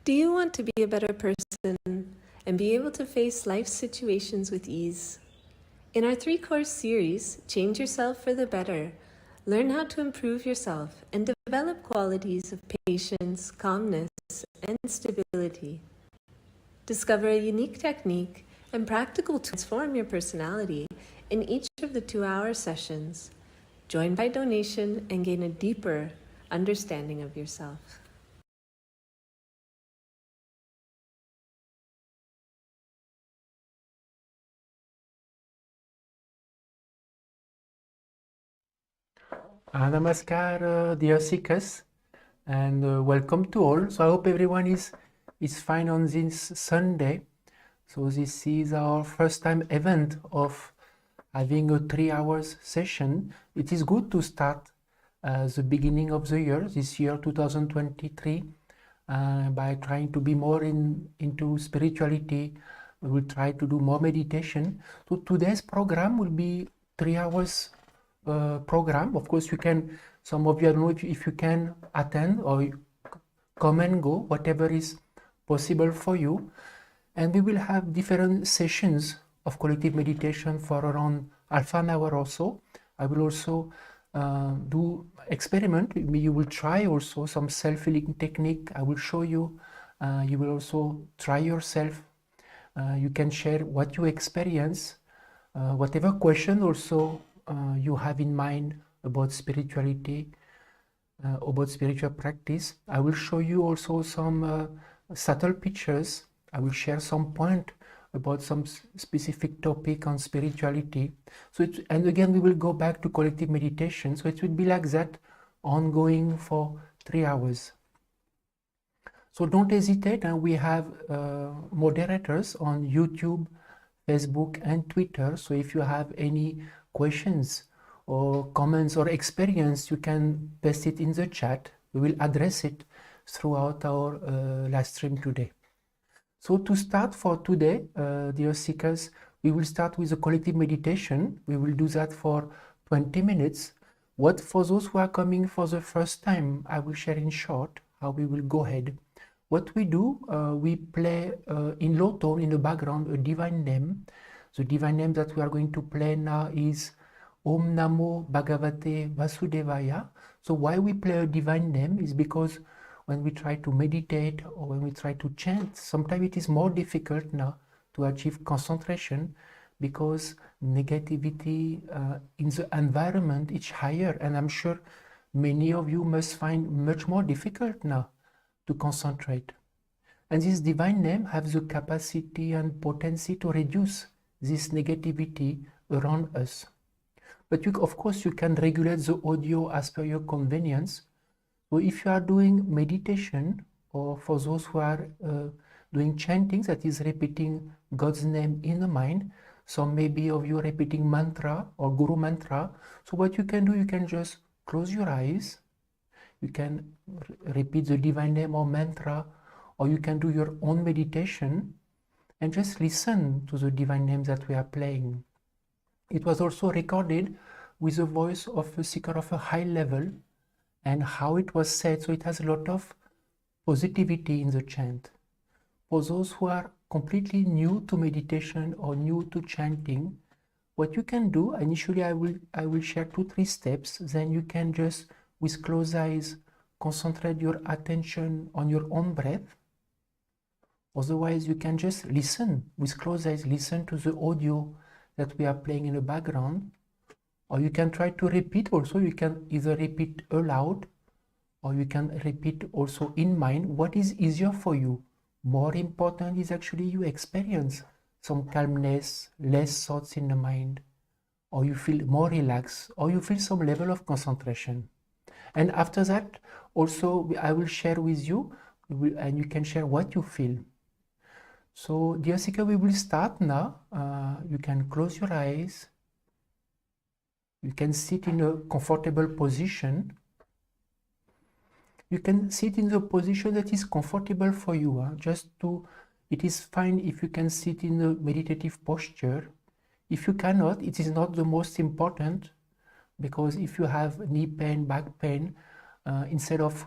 Do you want to be a better person and be able to face life situations with ease? In our 3-course series, Change Yourself for the Better, learn how to improve yourself and develop qualities of patience, calmness, and stability. Discover a unique technique and practical to transform your personality in each of the 2-hour sessions. Join by donation and gain a deeper understanding of yourself. Namaskar, dear seekers, and welcome to all. So I hope everyone is fine on this Sunday. So this is our first time event of having a 3 hours session. It is good to start the beginning of the year, this year 2023, by trying to be more into spirituality. We will try to do more meditation. So today's program will be 3 hours program. Of course, you can, some of you, I don't know if you can attend or come and go, whatever is possible for you. And we will have different sessions of collective meditation for around half an hour or so. I will also do experiment. You will try also some self-healing technique. I will show you. You will also try yourself. You can share what you experience, whatever question also you have in mind about spirituality, about spiritual practice. I will show you also some subtle pictures. I will share some point about some specific topic on spirituality. So and again, we will go back to collective meditation. So it will be like that, ongoing for 3 hours. So don't hesitate, and we have moderators on YouTube, Facebook, and Twitter. So if you have any questions or comments or experience, you can paste it in the chat. We will address it throughout our live stream today. So to start for today, dear seekers, we will start with a collective meditation. We will do that for 20 minutes. What for those who are coming for the first time, I will share in short how we will go ahead. What we do, we play in low tone in the background a divine name. The divine name that we are going to play now is Om Namo Bhagavate Vasudevaya. So why we play a divine name is because when we try to meditate or when we try to chant, sometimes it is more difficult now to achieve concentration because negativity in the environment is higher, and I'm sure many of you must find much more difficult now to concentrate. And this divine name has the capacity and potency to reduce this negativity around us. But of course, you can regulate the audio as per your convenience. So if you are doing meditation, or for those who are doing chanting, that is repeating God's name in the mind, so maybe of you repeating mantra or guru mantra. So what you can do, you can just close your eyes. You can repeat the divine name or mantra, or you can do your own meditation and just listen to the divine name that we are playing. It was also recorded with the voice of a seeker of a high level and how it was said, so it has a lot of positivity in the chant. For those who are completely new to meditation or new to chanting, what you can do, initially I will share 2-3 steps, then you can just, with closed eyes, concentrate your attention on your own breath. Otherwise, you can just listen with closed eyes, listen to the audio that we are playing in the background. Or you can try to repeat also. You can either repeat aloud or you can repeat also in mind. What is easier for you? More important is actually you experience some calmness, less thoughts in the mind, or you feel more relaxed, or you feel some level of concentration. And after that, also, I will share with you, and you can share what you feel. So, dear seeker, we will start now. You can close your eyes. You can sit in a comfortable position. You can sit in the position that is comfortable for you. It is fine if you can sit in a meditative posture. If you cannot, it is not the most important, because if you have knee pain, back pain, instead of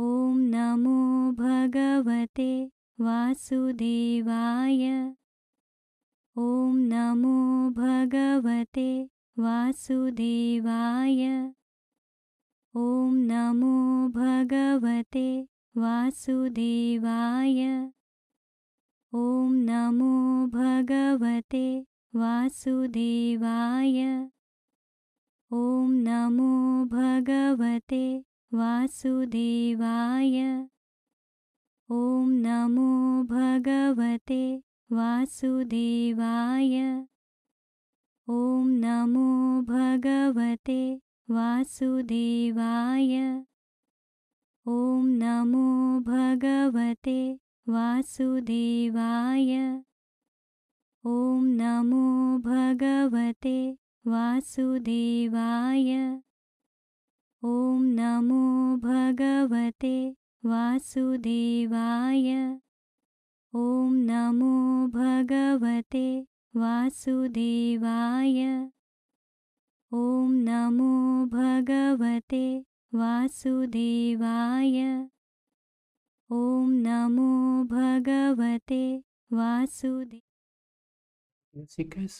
ॐ नमो भगवते वासुदेवाय ॐ नमो भगवते वासुदेवाय ॐ नमो भगवते वासुदेवाय ॐ नमो भगवते वासुदेवाय ॐ नमो भगवते वासुदेवाय ॐ नमो भगवते वासुदेवाय ॐ नमो भगवते वासुदेवाय ॐ नमो भगवते वासुदेवाय ॐ नमो भगवते वासुदेवाय ॐ नमो भगवते वासुदेवाय ॐ नमो भगवते वासुदेवाय ॐ नमो भगवते वासुदेवाय ॐ नमो भगवते वासुदेवाय Seekers,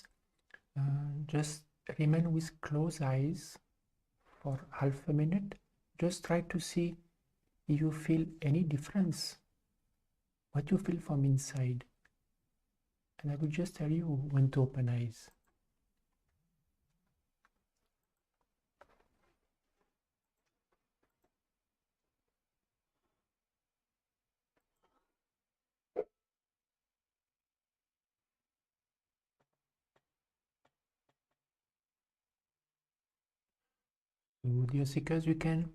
just remain with closed eyes for half a minute. Just try to see if you feel any difference, what you feel from inside. And I will just tell you when to open eyes. So, dear seekers, you can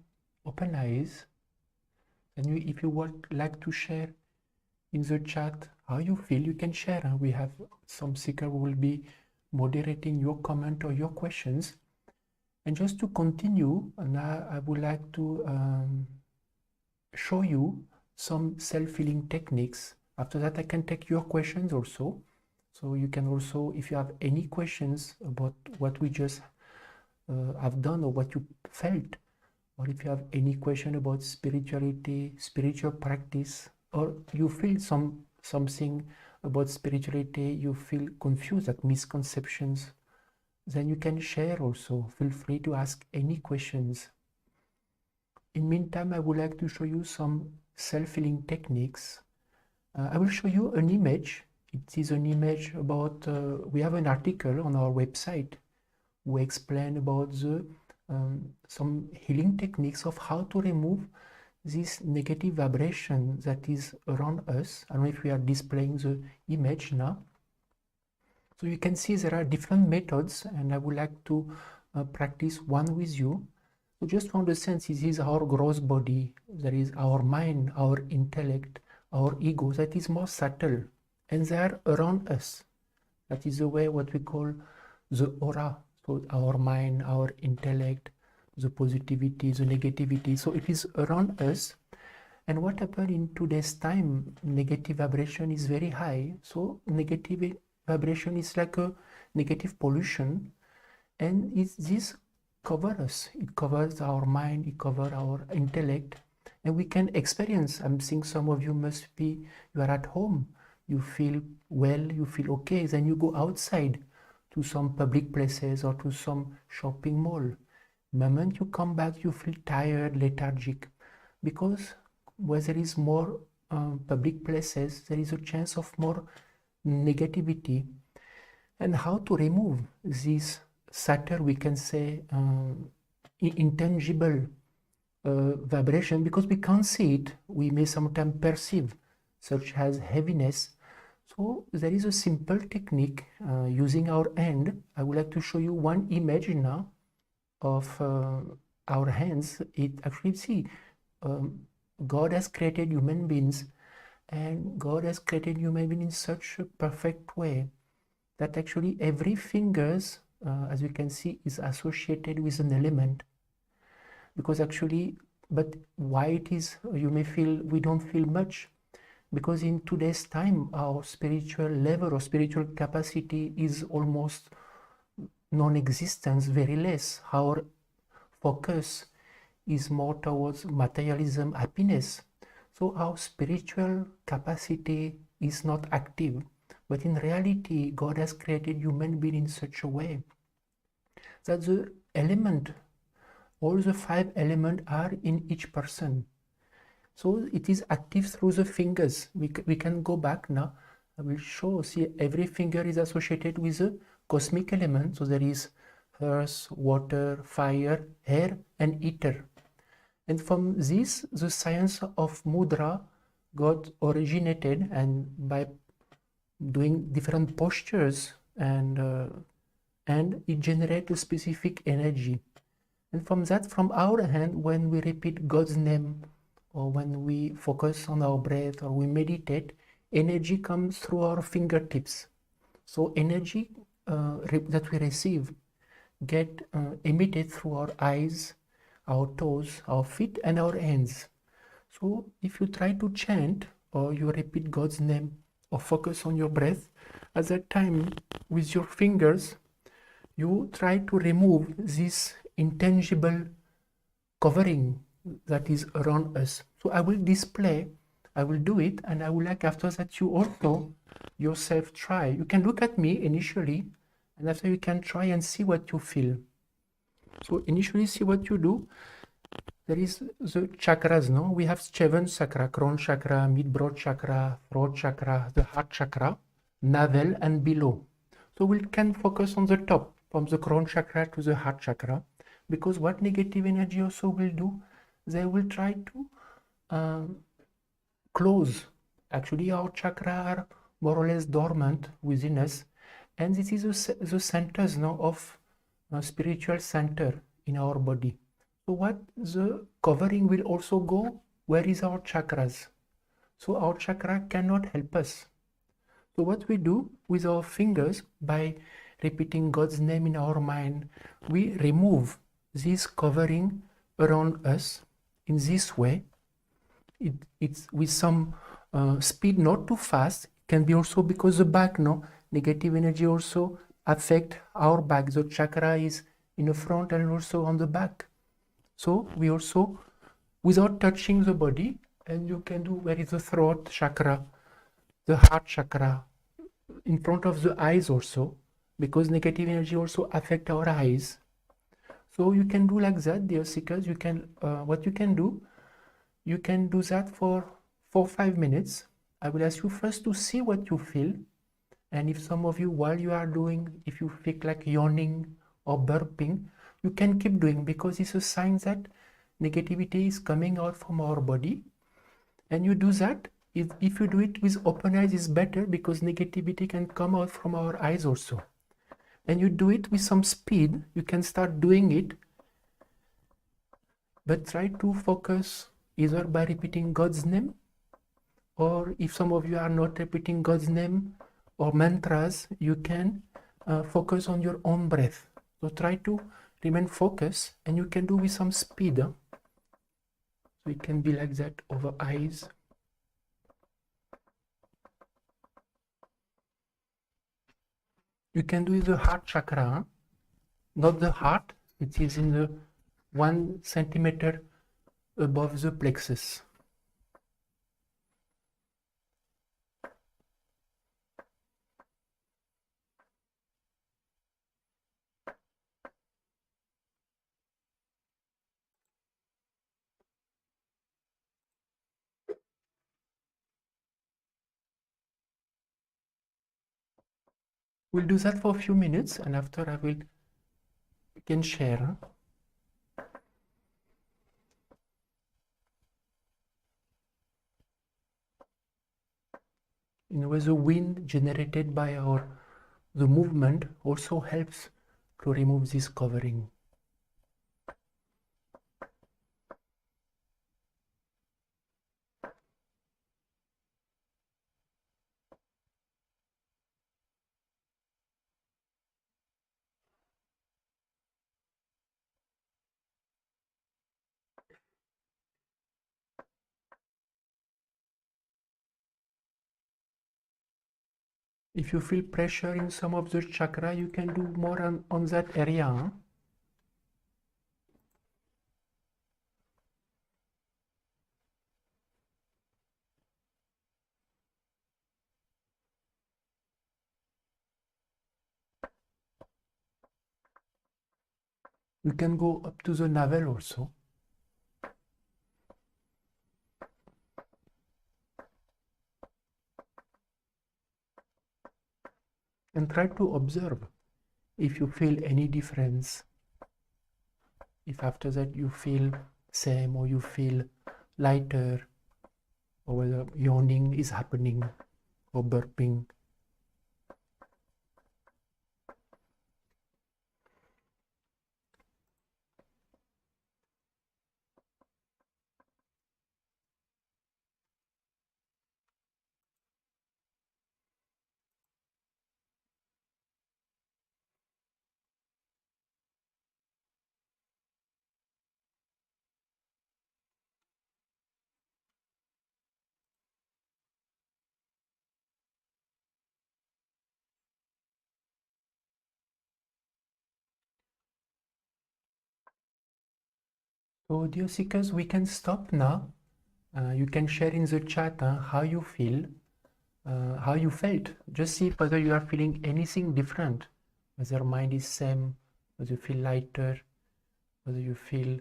open eyes, and if you would like to share in the chat how you feel, you can share. We have some seeker who will be moderating your comment or your questions. And just to continue, and I would like to show you some self-healing techniques. After that, I can take your questions also. So you can also, if you have any questions about what we just have done or what you felt, or if you have any question about spirituality, spiritual practice, or you feel something about spirituality, you feel confused, like misconceptions, then you can share also. Feel free to ask any questions. In meantime, I would like to show you some self-healing techniques. I will show you an image. It is an image about, we have an article on our website. We explain about some healing techniques of how to remove this negative vibration that is around us. I don't know if we are displaying the image now. So you can see there are different methods, and I would like to practice one with you. So just to understand, this is our gross body, there is our mind, our intellect, our ego, that is more subtle, and they are around us. That is the way what we call the aura. So our mind, our intellect, the positivity, the negativity. So it is around us. And what happened in today's time, negative vibration is very high. So negative vibration is like a negative pollution. And this covers us. It covers our mind, it covers our intellect. And we can experience, I'm seeing some of you must be, you are at home, you feel well, you feel okay. Then you go outside to some public places or to some shopping mall. The moment you come back, you feel tired, lethargic, because where there is more public places, there is a chance of more negativity. And how to remove this subtle, we can say, intangible vibration, because we can't see it, we may sometimes perceive, such as heaviness. So there is a simple technique using our hand. I would like to show you one image now of our hands. It actually, see, God has created human beings, and God has created human beings in such a perfect way that actually every fingers, as you can see, is associated with an element. Because actually, but why it is, you may feel we don't feel much, because in today's time our spiritual level or spiritual capacity is almost non-existent, very less. Our focus is more towards materialism, happiness. So our spiritual capacity is not active. But in reality, God has created human being in such a way that the element, all the 5 elements are in each person. So it is active through the fingers. We can go back now. I will show, see, every finger is associated with a cosmic element. So there is earth, water, fire, air, and ether. And from this, the science of mudra got originated, and by doing different postures, and it generates a specific energy. And from that, from our hand, when we repeat God's name, or when we focus on our breath, or we meditate, energy comes through our fingertips. So energy that we receive get emitted through our eyes, our toes, our feet, and our hands. So if you try to chant, or you repeat God's name, or focus on your breath, at that time with your fingers, you try to remove this intangible covering that is around us. So I will do it, and I would like after that you also yourself try. You can look at me initially, and after you can try and see what you feel. So initially see what you do. There is the chakras, no? We have 7 chakra, crown chakra, mid-broad chakra, throat chakra, the heart chakra, navel, and below. So we can focus on the top, from the crown chakra to the heart chakra, because what negative energy also will do, they will try to close. Actually, our chakra are more or less dormant within us, and this is the centers now of spiritual center in our body. So what the covering will also go, where is our chakras? So our chakra cannot help us. So what we do with our fingers, by repeating God's name in our mind, we remove this covering around us in this way. It's with some speed, not too fast. It can be also because the back, no, negative energy also affect our back. The chakra is in the front and also on the back. So we also, without touching the body, and you can do where is the throat chakra, the heart chakra, in front of the eyes also, because negative energy also affect our eyes. So you can do like that, dear seekers. You can, what you can do that for 4-5 minutes. I will ask you first to see what you feel, and if some of you, while you are doing, if you feel like yawning or burping, you can keep doing, because it's a sign that negativity is coming out from our body. And you do that. If you do it with open eyes, is better, because negativity can come out from our eyes also. And you do it with some speed. You can start doing it, but try to focus either by repeating God's name, or if some of you are not repeating God's name or mantras, you can focus on your own breath. So try to remain focused, and you can do with some speed. So it can be like that over eyes. You can do the heart chakra, not the heart, it is in the 1 centimeter above the plexus. We'll do that for a few minutes, and after we can share. In a way, the wind generated by the movement also helps to remove this covering. If you feel pressure in some of the chakra, you can do more on that area. You can go up to the navel also. And try to observe if you feel any difference. If after that you feel same, or you feel lighter, or whether yawning is happening or burping. So dear seekers, we can stop now. You can share in the chat how you feel, how you felt. Just see whether you are feeling anything different, whether mind is same, whether you feel lighter, whether you feel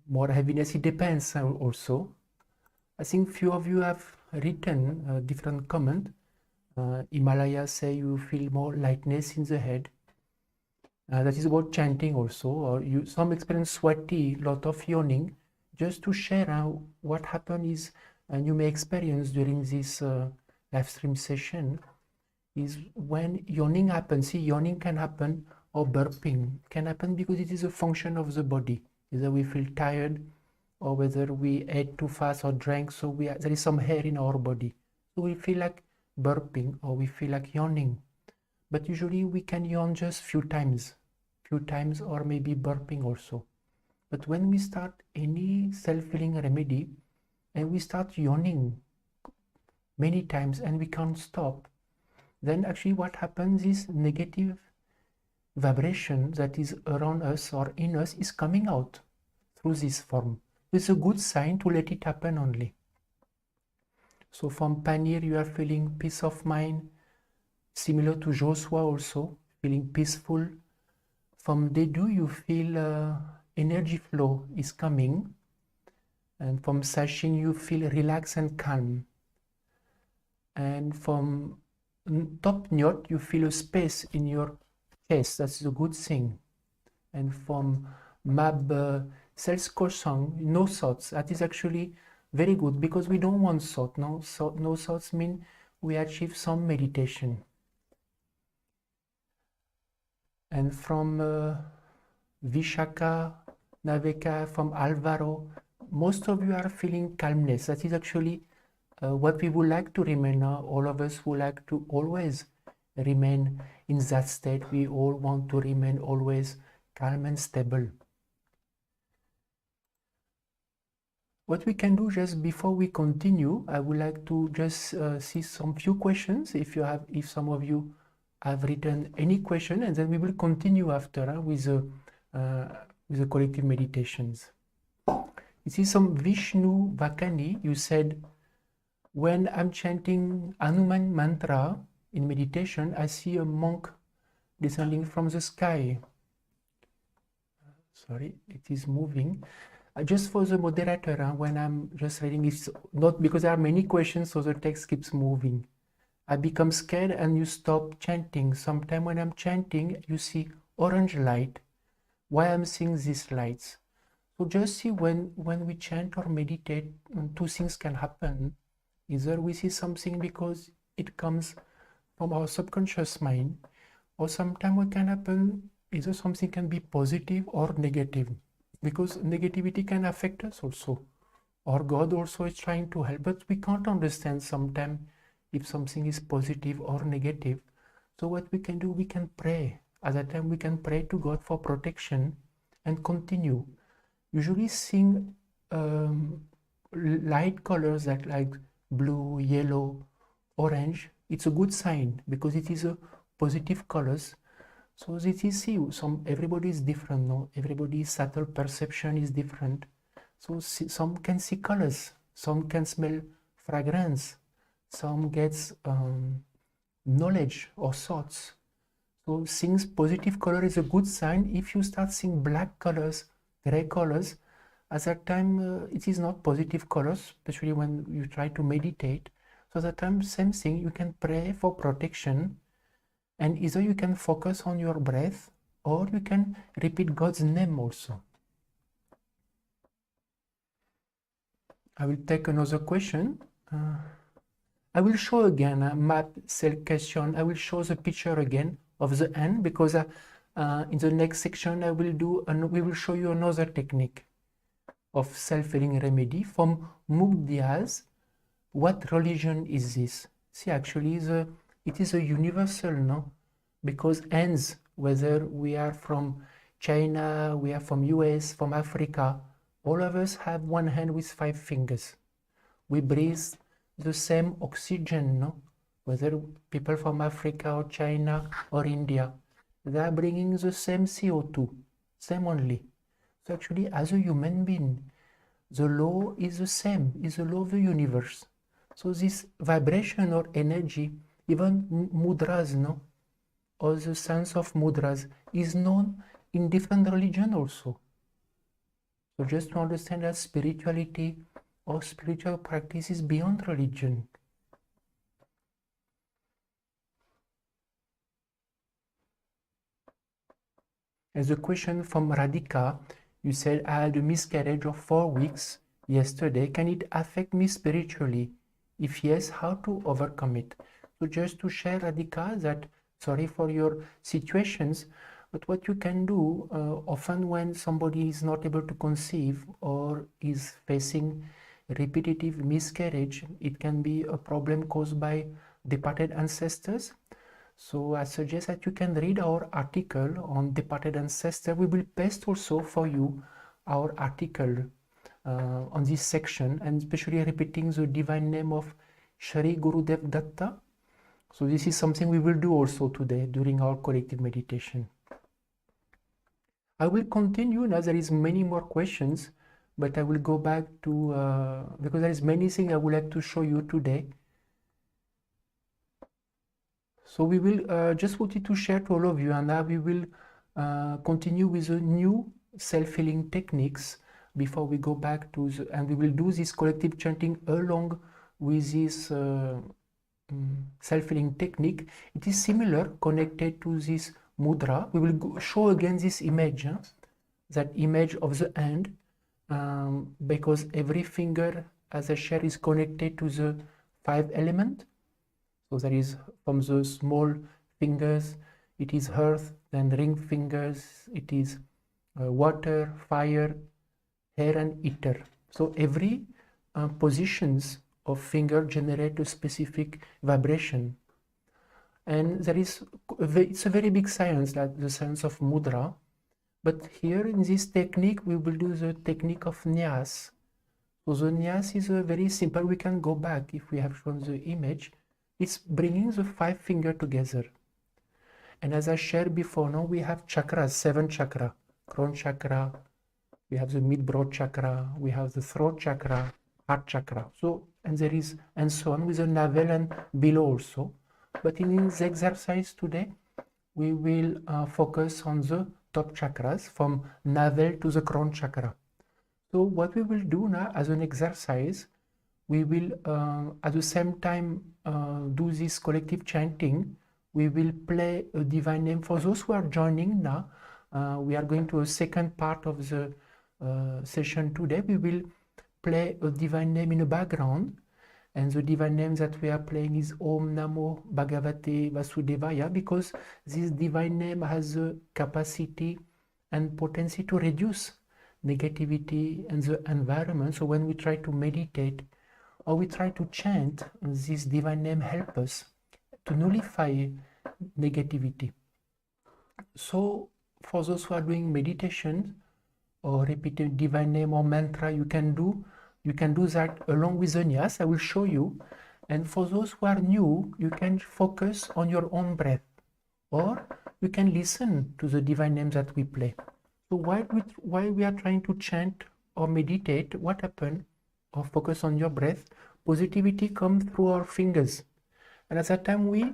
more heaviness. It depends also. I think few of you have written a different comment. Himalaya say you feel more lightness in the head. That is about chanting also, or you some experience sweaty, lot of yawning. Just to share what happened is, and you may experience during this live stream session, is when yawning happens. See, yawning can happen, or burping can happen because it is a function of the body. Either we feel tired, or whether we ate too fast or drank, so there is some hair in our body. So we feel like burping, or we feel like yawning. But usually we can yawn just few times, or maybe burping also. But when we start any self-healing remedy and we start yawning many times and we can't stop, then actually what happens is negative vibration that is around us or in us is coming out through this form. It's a good sign to let it happen only. So from Panir you are feeling peace of mind, similar to Joshua also, feeling peaceful. From Dedu you feel energy flow is coming, and from Sachin you feel relaxed and calm. And from Top Nyot you feel a space in your chest, that's a good thing. And from Mab Sels Kosang, no thoughts, that is actually very good, because we don't want thought. No thoughts mean we achieve some meditation. And from Vishaka, Naveka, from Alvaro, most of you are feeling calmness. That is actually what we would like to remain. All of us would like to always remain in that state. We all want to remain always calm and stable. What we can do just before we continue, I would like to just see some few questions. If some of you have written any question, and then we will continue after with the collective meditations. You see some Vishnu Vakani, you said, when I'm chanting Hanuman mantra in meditation, I see a monk descending from the sky. Sorry, it is moving. Just for the moderator, when I'm just reading, it's not because there are many questions, so the text keeps moving. I become scared and you stop chanting. Sometime when I'm chanting, you see orange light. Why I'm seeing these lights? So just see when we chant or meditate, two things can happen. Either we see something because it comes from our subconscious mind, or sometimes what can happen, either something can be positive or negative, because negativity can affect us also, or God also is trying to help, but we can't understand sometimes if something is positive or negative. So what we can do, we can pray. At that time we can pray to God for protection and continue. Usually seeing light colors that like blue, yellow, orange, it's a good sign because it is a positive colors. So this is, see, everybody is different, no? Everybody's subtle perception is different. So some can see colors, some can smell fragrance, some gets knowledge or thoughts. So seeing positive color is a good sign. If you start seeing black colors, gray colors, at that time it is not positive colors, especially when you try to meditate. So at that time, same thing, you can pray for protection, and either you can focus on your breath or you can repeat God's name also. I will take another question. I will show again a map cell question. I will show the picture again of the hand, because in the next section we will show you another technique of self-healing remedy from Mugdiaz. What religion is this? See, actually it is a universal, no? Because hands, whether we are from China, we are from US, from Africa, all of us have one hand with 5 fingers. We breathe the same oxygen, no? Whether people from Africa or China or India, they are bringing the same CO2, same only. So actually, as a human being, the law is the same, is the law of the universe. So this vibration or energy, even mudras, no? Or the sense of mudras is known in different religions also. So just to understand that spirituality or spiritual practice is beyond religion. As a question from Radhika, you said, I had a miscarriage of 4 weeks yesterday. Can it affect me spiritually? If yes, how to overcome it? So just to share, Radhika, that sorry for your situations, but what you can do, often when somebody is not able to conceive or is facing repetitive miscarriage, it can be a problem caused by departed ancestors. So I suggest that you can read our article on departed ancestor. We will paste also for you our article on this section, and especially repeating the divine name of Shri Gurudev Datta. So this is something we will do also today during our collective meditation. I will continue now. There is many more questions, but I will go back to because there is many things I would like to show you today. So we will just wanted to share to all of you, and now we will continue with the new self-healing techniques before we go back to and we will do this collective chanting along with this self-healing technique. It is similar, connected to this mudra. We will show again this image, that image of the hand, because every finger, as I share, is connected to the 5 elements. So there is from the small fingers, it is earth, then ring fingers, it is water, fire, air, and ether. So every positions of finger generate a specific vibration. And there is, it's a very big science, like the science of mudra. But here in this technique, we will do the technique of nyas. So the nyas is a very simple, we can go back if we have shown the image. It's bringing the 5 fingers together. And as I shared before, now we have chakras, 7 chakra, crown chakra, we have the mid-broad chakra, we have the throat chakra, heart chakra. So, and there is, and so on with the navel and below also. But in this exercise today, we will focus on the top chakras from navel to the crown chakra. So what we will do now as an exercise, we will at the same time do this collective chanting. We will play a divine name. For those who are joining now, we are going to a second part of the session today. We will play a divine name in the background, and the divine name that we are playing is Om Namo Bhagavate Vasudevaya, because this divine name has the capacity and potency to reduce negativity and the environment. So when we try to meditate or we try to chant, this divine name helps us to nullify negativity. So for those who are doing meditation or repeating divine name or mantra, you can do that along with the nyas. I will show you. And for those who are new, you can focus on your own breath, or you can listen to the divine names that we play. So while we are trying to chant or meditate, what happens, or focus on your breath, positivity comes through our fingers. And at that time we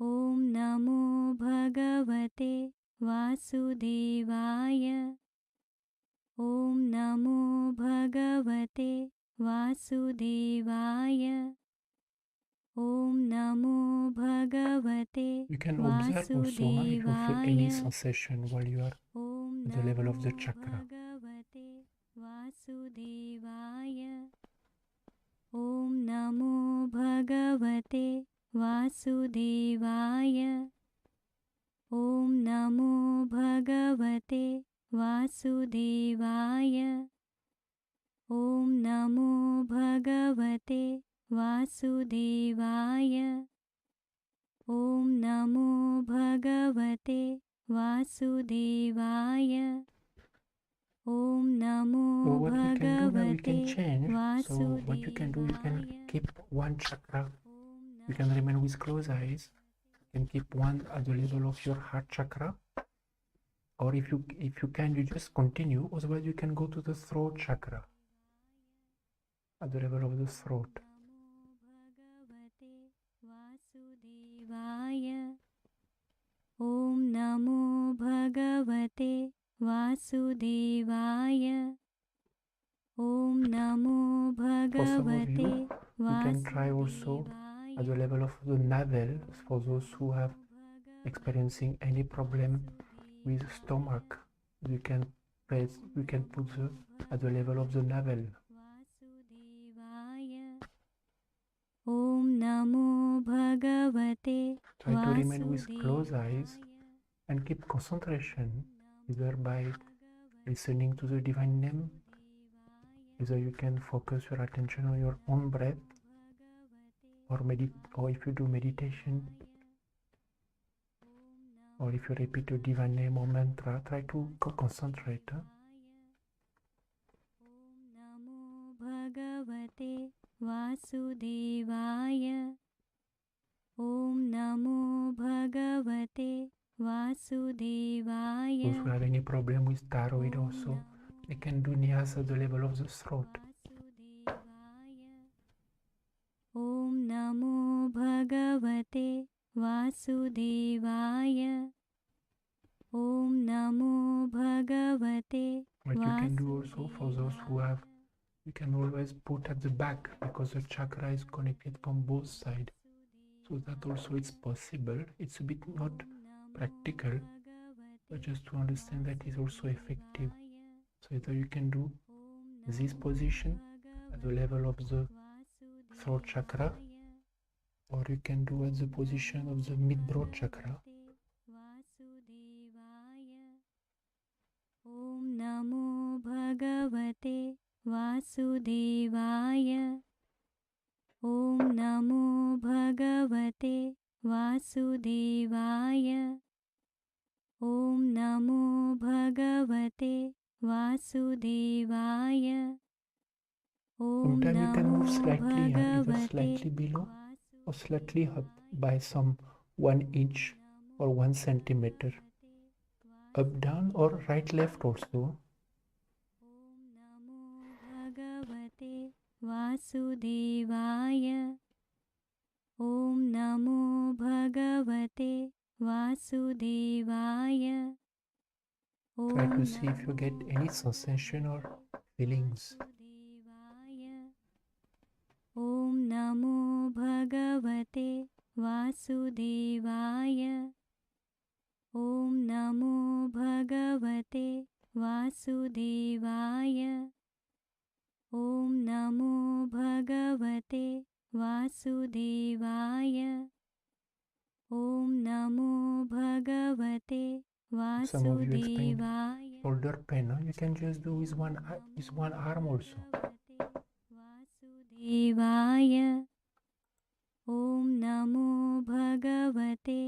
ॐ नमो भगवते वासुदेवाय ॐ नमो भगवते वासुदेवाय ॐ नमो भगवते You can observe also if you feel any sensation while you are Om at the level of the NaMo chakra. भगवते वासुदेवाय ॐ नमो भगवते वासुदेवाय ॐ नमो भगवते वासुदेवाय ॐ नमो भगवते वासुदेवाय ॐ नमो भगवते वासुदेवाय ॐ नमो So what we can do now, we can भगवते change. So what you can do, you can keep one chakra. You can remain with closed eyes. You can keep one at the level of your heart chakra. Or if you can, you just continue. Otherwise, you can go to the throat chakra. At the level of the throat. ॐ नमो भगवते वासुदेवाय ॐ नमो For some of भगवते you, you can try also at the level of the navel for those who have experiencing any problem with stomach. You can put at the level of the navel. ॐ नमो भगवते Try to remain with closed eyes and keep concentration either by listening to the divine name, either you can focus your attention on your own breath, or if you do meditation, or if you repeat a divine name or mantra, try to concentrate. ॐ नमो भगवते वासुदेवाय ॐ नमो भगवते वासुदेवाय Those who have any problem with thyroid also, they can do niyas at the level of the throat. ॐ नमो भगवते वासुदेवाय ॐ नमो भगवते What you can do also for those who have, you can always put at the back because the chakra is connected from both sides. So that also it's possible. It's a bit not practical, but just to understand that is also effective. So either you can do this position at the level of the throat chakra, or you can do at the position of the mid-throat chakra. ॐ नमो भगवते वासुदेवाय ॐ नमो भगवते वासुदेवाय ॐ नमो भगवते वासुदेवाय Sometimes you can move slightly, either slightly below or slightly up by some 1 inch or 1 centimeter. Up, down, or right, left also. ॐ नमो भगवते वासुदेवाय ॐ नमो भगवते वासुदेवाय Try to see if you get any sensation or feelings. ॐ नमो भगवते वासुदेवाय ॐ नमो भगवते वासुदेवाय ॐ नमो भगवते वासुदेवाय ॐ नमो भगवते Some of you experience वासुदेवाय shoulder pain. You can just do with one arm also. वासुदेवाय ॐ नमो भगवते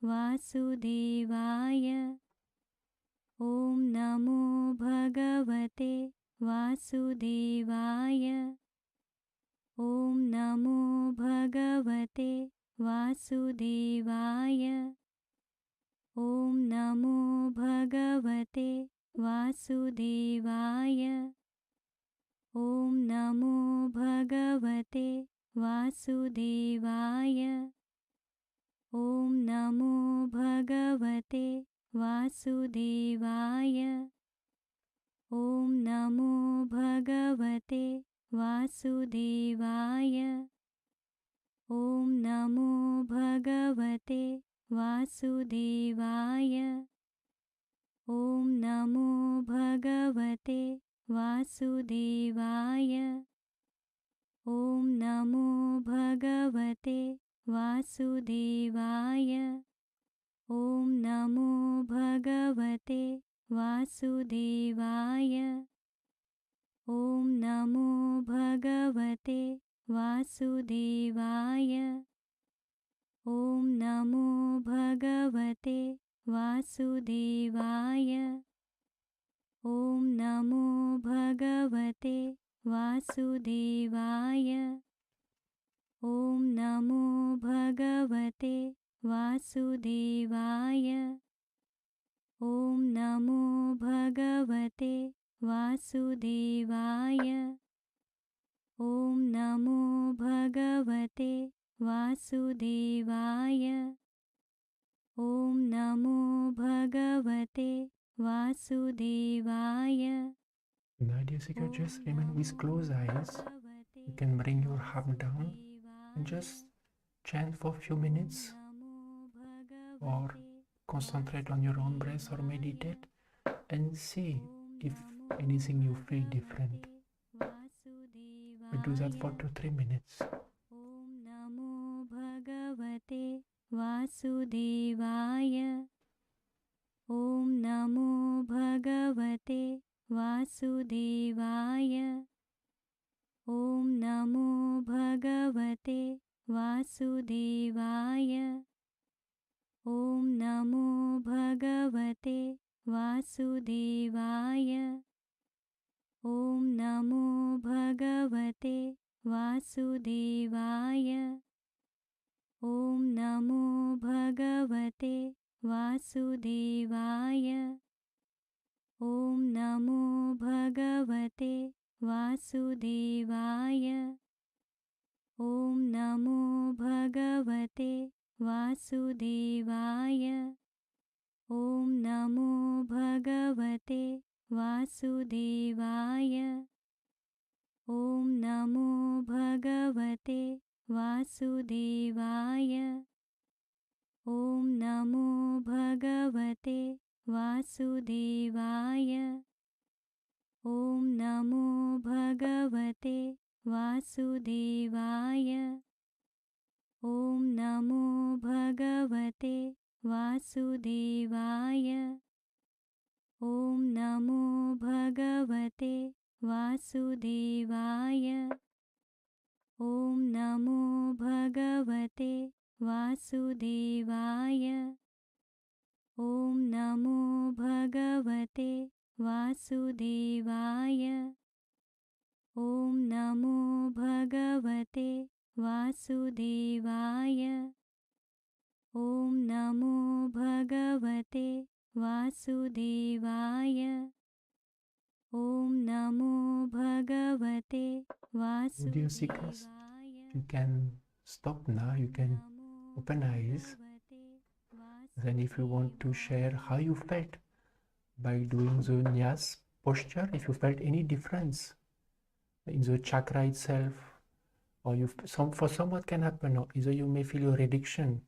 वासुदेवाय ॐ नमो भगवते वासुदेवाय ॐ नमो भगवते वासुदेवाय ॐ नमो भगवते वासुदेवाय ॐ नमो भगवते वासुदेवाय ॐ भगवते वासुदेवाय ॐ नमो भगवते वासुदेवाय ॐ नमो भगवते वासुदेवाय ॐ नमो भगवते वासुदेवाय ॐ नमो भगवते वासुदेवाय ॐ नमो भगवते वासुदेवाय ॐ नमो भगवते वासुदेवाय ॐ नमो भगवते वासुदेवाय ॐ नमो भगवते वासुदेवाय ॐ नमो भगवते वासुदेवाय ॐ नमो भगवते वासुदेवाय ॐ नमो भगवते वासुदेवाय ॐ नमो भगवते वासुदेवाय Now, dear seeker, just remain with closed eyes. You can bring your heart down and just chant for a few minutes or concentrate on your own breath or meditate and see if anything you feel different. We do that for 2-3 minutes. ॐ नमो भगवते वासुदेवाय ॐ नमो भगवते वासुदेवाय ॐ नमो भगवते वासुदेवाय ॐ नमो भगवते वासुदेवाय ॐ नमो भगवते वासुदेवाय ॐ नमो भगवते वासुदेवाय ॐ नमो भगवते वासुदेवाय ॐ नमो भगवते वासुदेवाय ॐ नमो भगवते वासुदेवाय ॐ नमो भगवते वासुदेवाय ॐ नमो भगवते वासुदेवाय ॐ नमो भगवते वासुदेवाय ॐ नमो भगवते वासुदेवाय ॐ नमो भगवते वासुदेवाय ॐ नमो भगवते वासुदेवाय ॐ नमो भगवते वासुदेवाय ॐ नमो भगवते वासुदेवाय ॐ नमो भगवते वासुदेवाय ॐ नमो भगवते Dear seekers, वासुदेवाय you can stop now, you can open eyes. Then if you want to share how you felt by doing the nyas posture, if you felt any difference in the chakra itself, or for some what can happen, or either you may feel a reduction,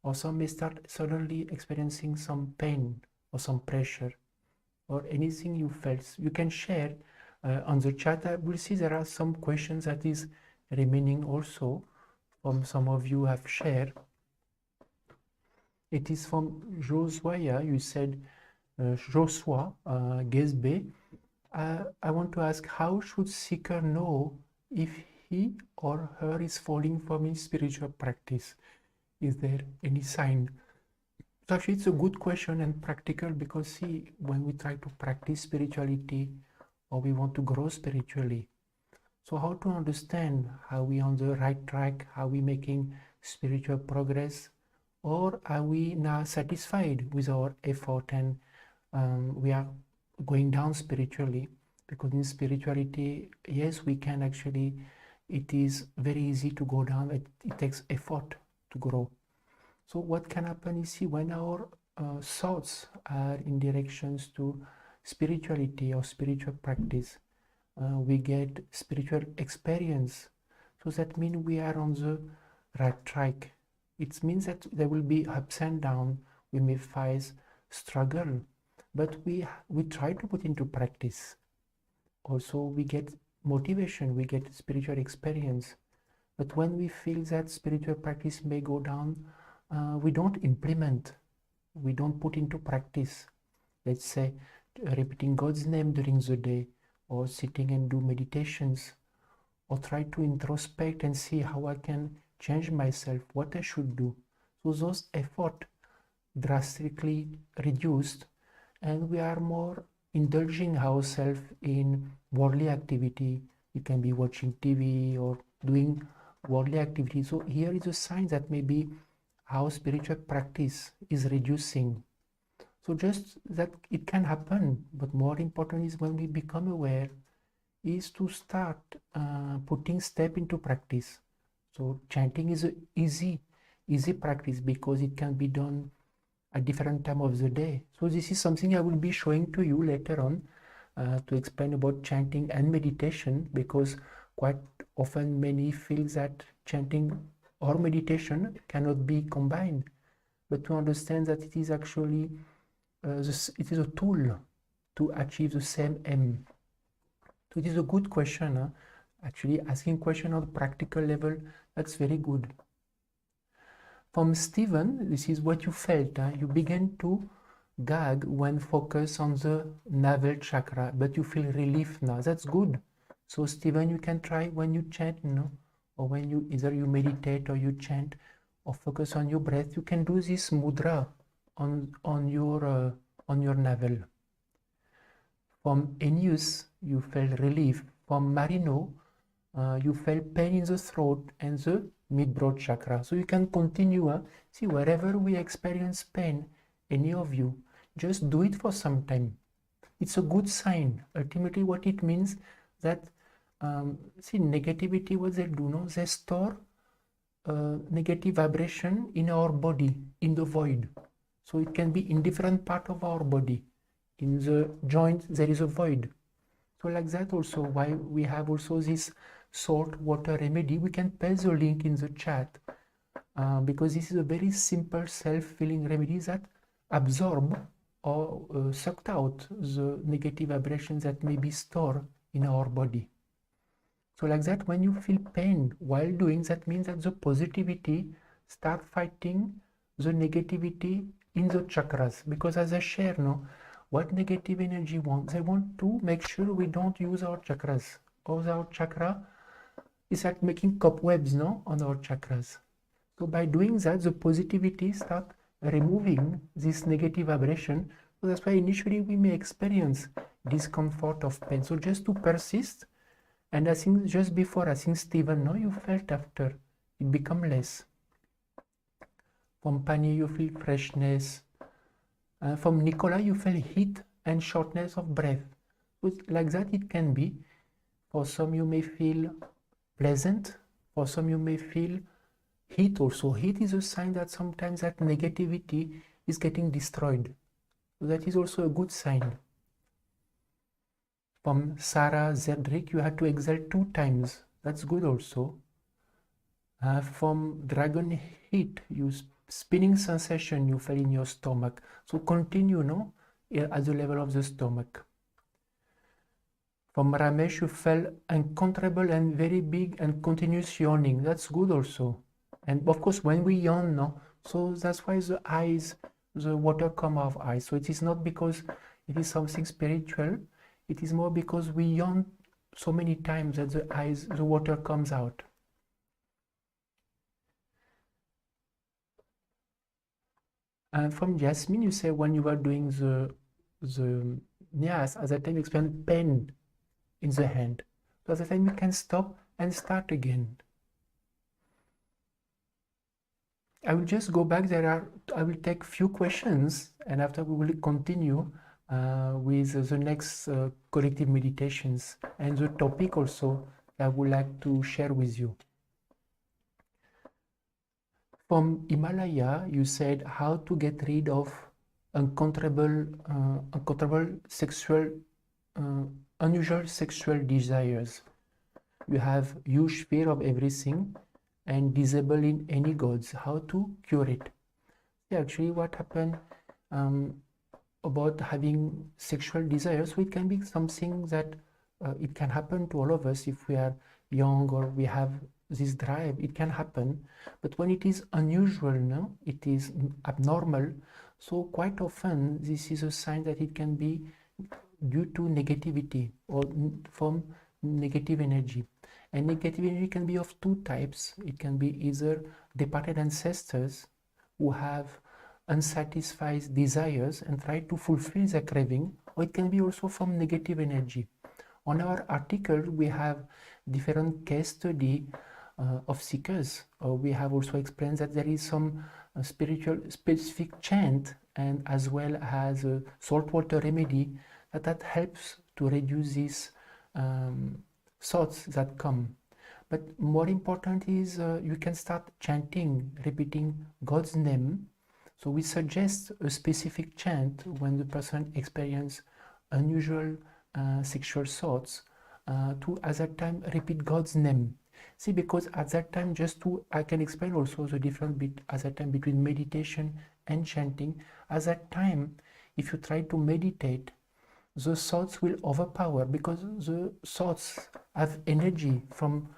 or some may start suddenly experiencing some pain or some pressure, or anything you felt, you can share on the chat. I will see there are some questions that is remaining also from some of you have shared. It is from Josuaya. You said, Joshua Gesbe, I want to ask, how should seeker know if he or her is falling from his spiritual practice? Is there any sign? So actually it's a good question and practical, because see, when we try to practice spirituality or we want to grow spiritually, so how to understand how we on the right track, how we making spiritual progress, or are we now satisfied with our effort and we are going down spiritually? Because in spirituality, yes, we can actually, it is very easy to go down, it takes effort to grow. So what can happen is, see, when our thoughts are in directions to spirituality or spiritual practice. We get spiritual experience. So that means we are on the right track. It means that there will be ups and downs. We may face struggle, but we try to put into practice. Also, we get motivation, we get spiritual experience. But when we feel that spiritual practice may go down, we don't implement, we don't put into practice. Let's say repeating God's name during the day, or sitting and do meditations, or try to introspect and see how I can change myself, what I should do. So those efforts drastically reduced, and we are more indulging ourselves in worldly activity. You can be watching TV or doing worldly activity. So here is a sign that maybe our spiritual practice is reducing. So just that it can happen, but more important is when we become aware, is to start putting step into practice. So chanting is a easy practice because it can be done at different time of the day. So this is something I will be showing to you later on to explain about chanting and meditation, because quite often many feel that chanting or meditation cannot be combined, but to understand that it is actually it is a tool to achieve the same aim. So it is a good question. Actually, asking question on a practical level, that's very good. From Stephen, this is what you felt. You began to gag when focused on the navel chakra, but you feel relief now. That's good. So Stephen, you can try when you chant, or when you either you meditate or you chant or focus on your breath. You can do this mudra on your navel. From Ennius, you felt relief. From Marino, you felt pain in the throat and the mid-broad chakra. So you can continue. See, wherever we experience pain, any of you, just do it for some time. It's a good sign. Ultimately, what it means that, see, negativity, what they do, no? They store negative vibration in our body, in the void. So it can be in different part of our body. In the joint, there is a void. So like that also, why we have also this salt water remedy. We can paste the link in the chat because this is a very simple self-filling remedy that absorb or sucked out the negative vibrations that may be stored in our body. So like that, when you feel pain while doing that, means that the positivity start fighting the negativity in the chakras. Because as I share, what negative energy wants? They want to make sure we don't use our chakras. Or our chakra is like making cobwebs, on our chakras. So by doing that, the positivity start removing this negative vibration. So that's why initially we may experience discomfort of pain. So just to persist, and I think just before, I think Stephen, you felt after, it become less. From Pani, you feel freshness. From Nicola, you feel heat and shortness of breath. So like that it can be. For some you may feel pleasant. For some you may feel heat also. Heat is a sign that sometimes that negativity is getting destroyed. So that is also a good sign. From Sarah Zedrick, you had to exhale 2 times. That's good also. From Dragon Heat, you spinning sensation you feel in your stomach. So continue, at the level of the stomach. From Ramesh, you felt uncontrollable and very big and continuous yawning. That's good also. And of course, when we yawn, so that's why the eyes, the water come out of eyes. So it is not because it is something spiritual. It is more because we yawn so many times that the water comes out. And from Jasmine, you say when you were doing the nyas, at that time you experience pain in the hand. So at that time you can stop and start again. I will just go back. I will take few questions, and after we will continue with the next collective meditations and the topic also I would like to share with you. From Himalaya, you said how to get rid of uncontrollable sexual, unusual sexual desires. You have huge fear of everything and disable in any gods. How to cure it? Yeah, actually, what happened about having sexual desires? So it can be something that it can happen to all of us if we are young or we have this drive. It can happen, but when it is unusual, no, it is abnormal. So quite often, this is a sign that it can be due to negativity or from negative energy. And negative energy can be of two types. It can be either departed ancestors who have unsatisfied desires and try to fulfill their craving, or it can be also from negative energy. On our article, we have different case study of seekers. We have also explained that there is some spiritual specific chant and as well as a saltwater remedy that helps to reduce these thoughts that come. But more important is you can start chanting, repeating God's name. So we suggest a specific chant when the person experiences unusual sexual thoughts to at that time repeat God's name. See, because at that time, I can explain also the difference at that time between meditation and chanting. At that time, if you try to meditate, the thoughts will overpower because the thoughts have energy from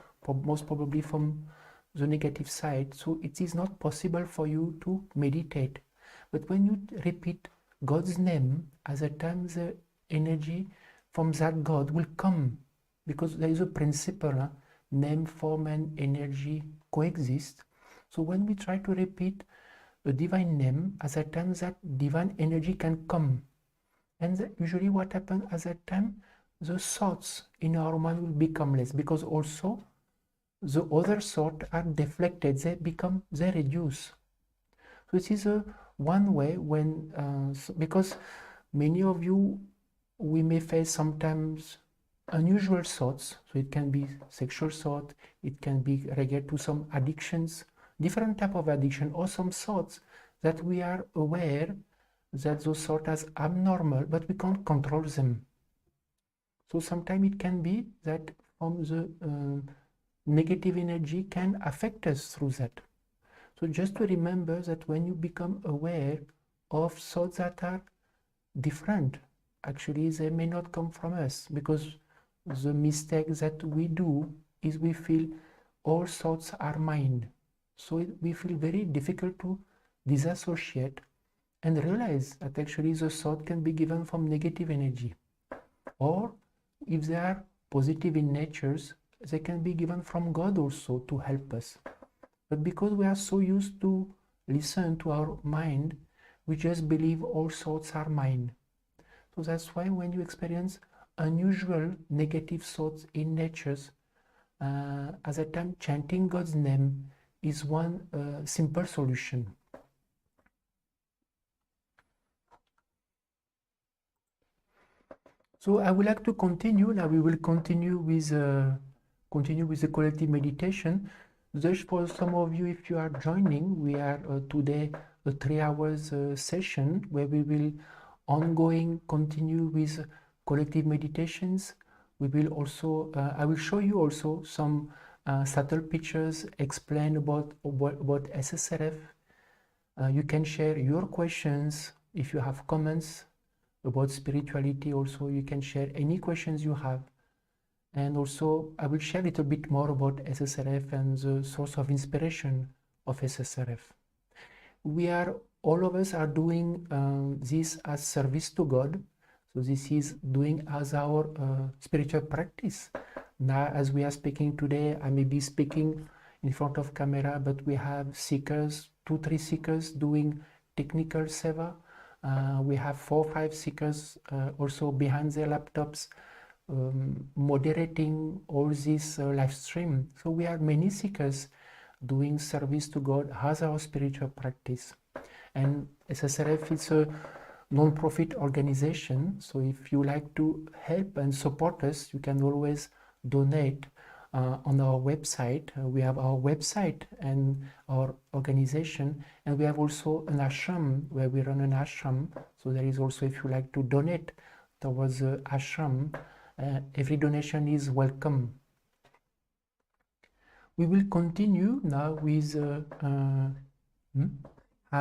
most probably from the negative side. So it is not possible for you to meditate. But when you repeat God's name, at that time the energy from that God will come, because there is a principle, name, form and energy coexist. So when we try to repeat a divine name, at that time that divine energy can come. And usually what happens at that time, the thoughts in our mind will become less, because also the other thoughts are deflected, they reduce. So this is one way when, because many of you, we may face sometimes unusual thoughts. So it can be sexual thought, it can be related to some addictions, different type of addiction, or some thoughts that we are aware that those thoughts as abnormal, but we can't control them. So sometimes it can be that from the negative energy can affect us through that. So just to remember that when you become aware of thoughts that are different, actually they may not come from us, because the mistake that we do is we feel all thoughts are mine. So we feel very difficult to disassociate and realize that actually the thought can be given from negative energy, or if they are positive in natures, they can be given from God also to help us. But because we are so used to listen to our mind, we just believe all thoughts are mine. So that's why when you experience unusual negative thoughts in natures, at that time chanting God's name is one simple solution. So I would like to continue. Now we will continue with the collective meditation. Just for some of you, if you are joining, we are today a 3 hours session where we will ongoing continue with collective meditations. We will also, I will show you also some subtle pictures, explain about SSRF. You can share your questions. If you have comments about spirituality, also you can share any questions you have. And also I will share a little bit more about SSRF and the source of inspiration of SSRF. All of us are doing this as service to God. So this is doing as our spiritual practice. Now, as we are speaking today, I may be speaking in front of camera, but we have seekers, 2-3 seekers doing technical seva. We have 4-5 seekers also behind their laptops moderating all this live stream. So we are many seekers doing service to God as our spiritual practice. And SSRF is a non-profit organization, so if you like to help and support us, you can always donate on our website. We have our website and our organization, and we have also an ashram where we run an ashram. So there is also, if you like to donate towards the ashram, every donation is welcome. We will continue now with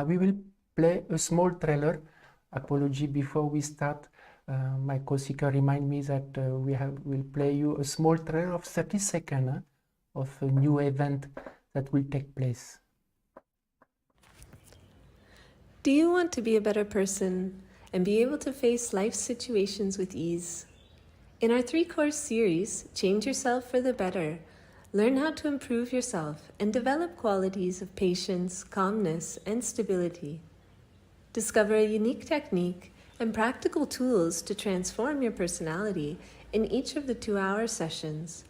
we will play a small trailer. Apology before we start. My co-seeker remind me that we'll play you a small trailer of 30 seconds of a new event that will take place. Do you want to be a better person and be able to face life situations with ease? In our 3-course series, Change Yourself for the Better, learn how to improve yourself and develop qualities of patience, calmness, and stability. Discover a unique technique and practical tools to transform your personality in each of the 2-hour sessions.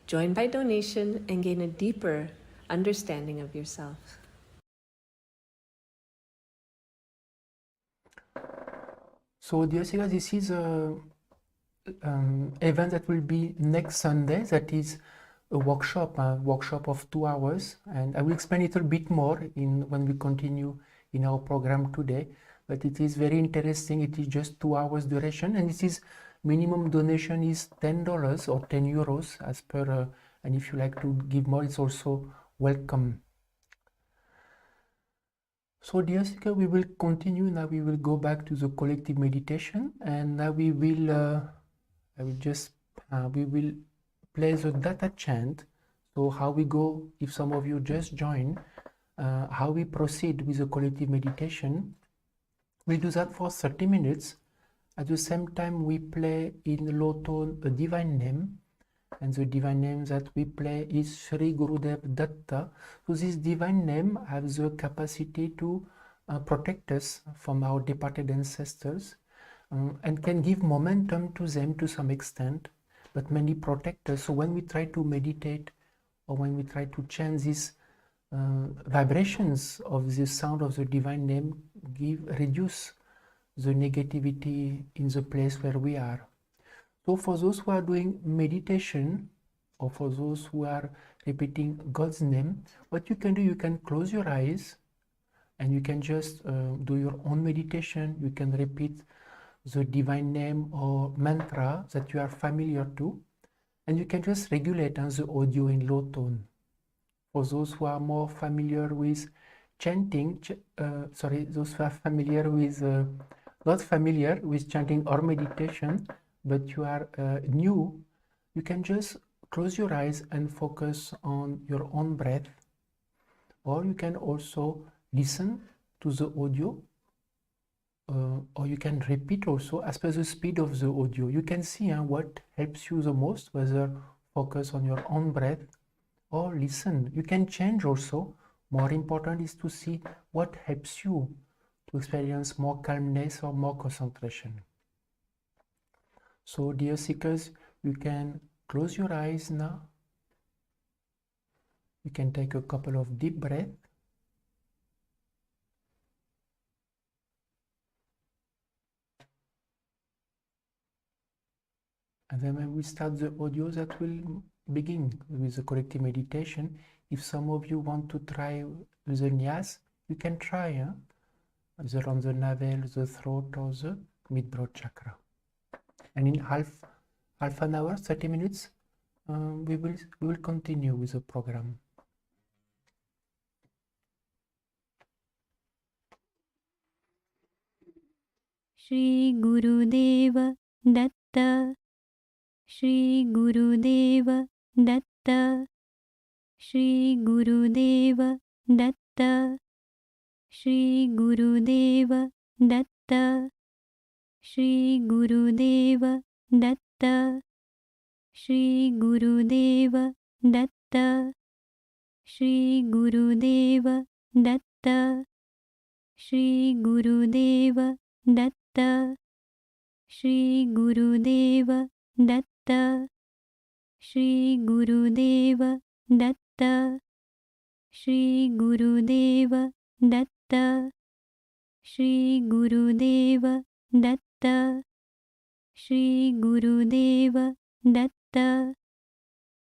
Join by donation and gain a deeper understanding of yourself. So, dear Seekers, this is a event that will be next Sunday. That is a workshop of 2 hours, and I will explain it a bit more when we continue in our program today. But it is very interesting. It is just 2 hours duration, and it is minimum donation is $10 or 10 euros as per. And if you like to give more, it's also welcome. So, dear Seeker, we will continue now. We will go back to the collective meditation, and now we will. We will play the data chant. So, how we go? If some of you just join, how we proceed with the collective meditation. We do that for 30 minutes. At the same time, we play in low tone a divine name, and the divine name that we play is Sri Gurudev Datta. So this divine name has the capacity to protect us from our departed ancestors and can give momentum to them to some extent, but mainly protect us. So when we try to meditate or when we try to chant these vibrations of the sound of the divine name, reduce the negativity in the place where we are. So for those who are doing meditation, or for those who are repeating God's name, what you can do, you can close your eyes and you can just do your own meditation. You can repeat the divine name or mantra that you are familiar to, and you can just regulate the audio in low tone. For those who are more familiar with chanting, those who are familiar with, not familiar with chanting or meditation, but you are new, you can just close your eyes and focus on your own breath, or you can also listen to the audio, or you can repeat also as per the speed of the audio. You can see what helps you the most, whether focus on your own breath or listen. You can change also. More important is to see what helps you to experience more calmness or more concentration. So, dear seekers, you can close your eyes now. You can take a couple of deep breaths. And then when we start the audio, that will begin with the collective meditation. If some of you want to try with the nyas, you can try either on the navel, the throat, or the mid-throat chakra. And in half an hour, 30 minutes, we will continue with the program. Shri Gurudev Datta, Shri Gurudev Datta, Shri Gurudev Datta, Shri Gurudev Datta, Shri Gurudev Datta, Shri Gurudev Datta, Shri Gurudev Datta, Shri Gurudev Datta, Shri Gurudev Datta, Shri Gurudev Datta, Shri Gurudev Datta, Shri Gurudev Datta, Shri Gurudev Datta,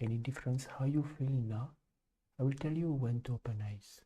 Any difference? How you feel now? I will tell you when to open eyes.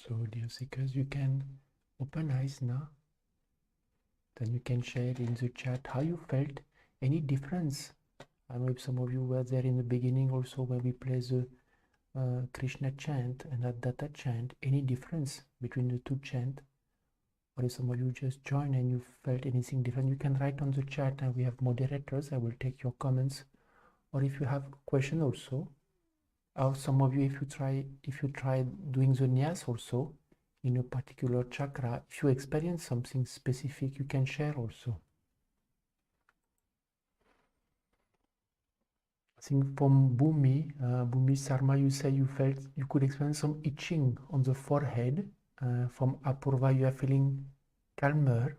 So dear seekers, you can open eyes now. Then you can share in the chat how you felt, any difference. I know if some of you were there in the beginning also when we play the Krishna chant and Advaita chant, any difference between the two chants? Or if some of you just joined and you felt anything different, you can write on the chat and we have moderators. I will take your comments. Or if you have question also, or some of you, if you try doing the nyas also in a particular chakra, if you experience something specific, you can share also. I think from Bhumi Sarma, you say you felt you could experience some itching on the forehead. From Apurva, you are feeling calmer.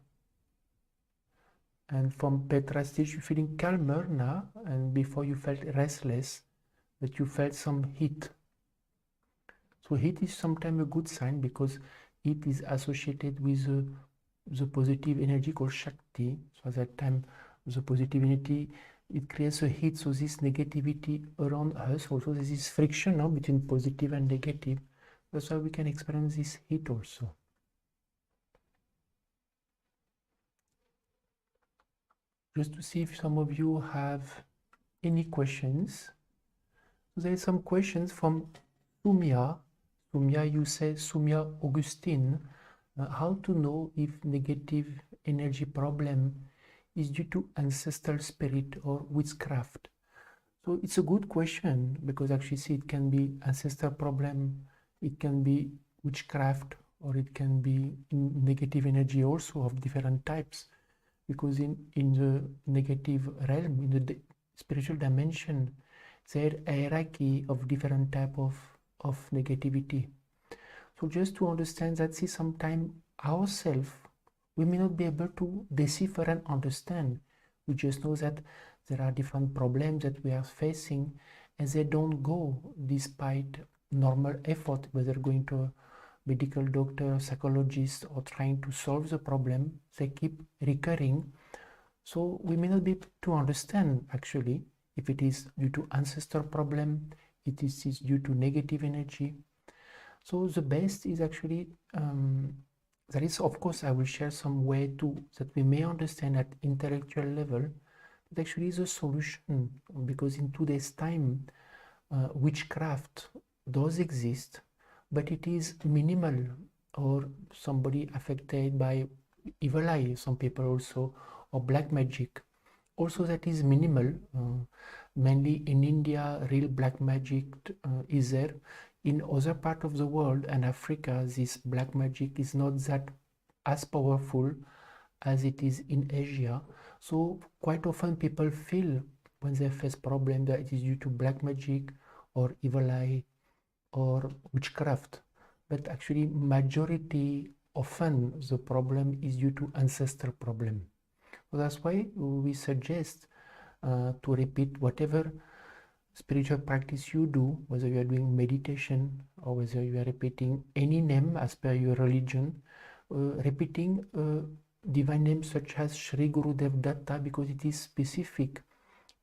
And from Petra Stitch, you're feeling calmer now, and before you felt restless, but you felt some heat. So heat is sometimes a good sign because it is associated with the positive energy called Shakti. So at that time, the positive energy, it creates a heat. So this negativity around us also, there is friction now between positive and negative. That's why we can experience this heat also. Just to see if some of you have any questions. There are some questions from Sumya. Sumya, you say, Sumya Augustine, how to know if negative energy problem is due to ancestral spirit or witchcraft? So it's a good question because actually see it can be ancestral problem, it can be witchcraft, or it can be negative energy also of different types. Because in the negative realm, in the spiritual dimension, there a hierarchy of different type of negativity. So just to understand that, see, sometimes ourselves, we may not be able to decipher and understand. We just know that there are different problems that we are facing, and they don't go despite normal effort, whether going to a medical doctor, psychologist, or trying to solve the problem. They keep recurring. So we may not be able to understand actually if it is due to ancestral problem, it is due to negative energy. So the best is actually, there is, of course, I will share some way to that we may understand at intellectual level, but actually is a solution, because in today's time, witchcraft does exist, but it is minimal, or somebody affected by evil eye, some people also, or black magic. Also that is minimal. Mainly in India, real black magic is there. In other part of the world and Africa, this black magic is not that as powerful as it is in Asia. So quite often people feel when they face problem that it is due to black magic or evil eye or witchcraft. But actually majority often the problem is due to ancestral problem. So that's why we suggest to repeat whatever spiritual practice you do, whether you are doing meditation or whether you are repeating any name as per your religion, repeating divine names such as Shri Gurudev Datta, because it is specific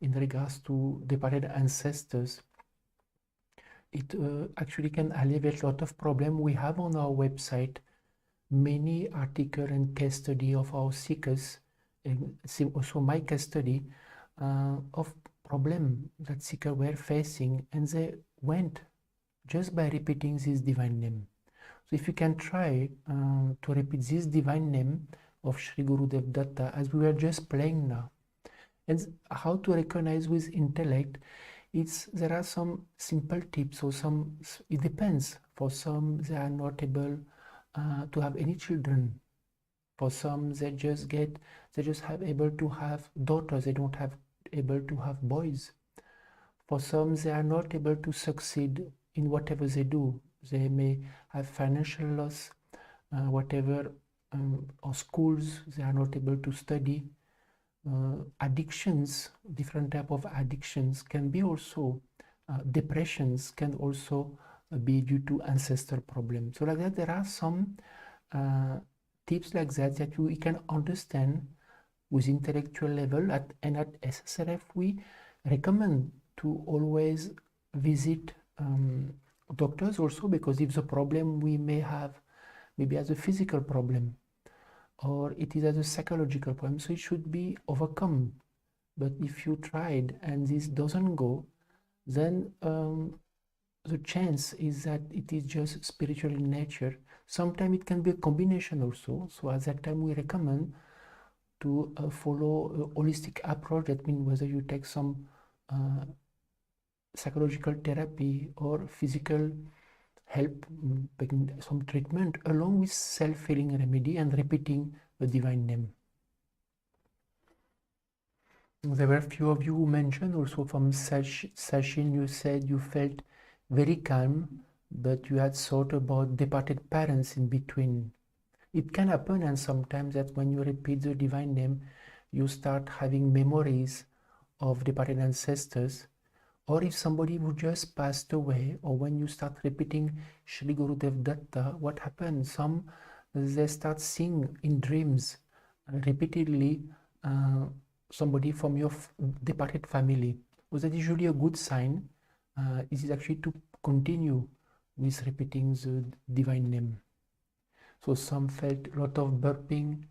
in regards to departed ancestors. It actually can alleviate a lot of problem. We have on our website many articles and case study of our seekers, and also my case study of problem that seekers were facing, and they went just by repeating this divine name. So if you can try to repeat this divine name of Shri Gurudev Datta as we were just playing now, And how to recognize with intellect, there are some simple tips, or it depends. For some, they are not able to have any children. For some, they just have able to have daughters, they don't have able to have boys. For some, they are not able to succeed in whatever they do. They may have financial loss, whatever, or schools, they are not able to study. Addictions, different type of addictions can be also, depressions can also be due to ancestor problems. So like that, there are some tips like that we can understand with intellectual level. And at SSRF, we recommend to always visit doctors also, because if the problem we may have maybe as a physical problem, or it is as a psychological problem, so it should be overcome. But if you tried and this doesn't go, then the chance is that it is just spiritual in nature. Sometimes it can be a combination also. So at that time we recommend to follow a holistic approach. That means whether you take some psychological therapy or physical help, some treatment, along with self-healing remedy and repeating the divine name. There were a few of you who mentioned also from Sachin, you said you felt very calm, but you had thought about departed parents in between. It can happen, and sometimes that when you repeat the divine name, you start having memories of departed ancestors, or if somebody who just passed away, or when you start repeating Shri Gurudev Datta, what happens? They start seeing in dreams repeatedly somebody from your departed family. So that is usually a good sign. It is actually to continue with repeating the divine name. So some felt a lot of burping,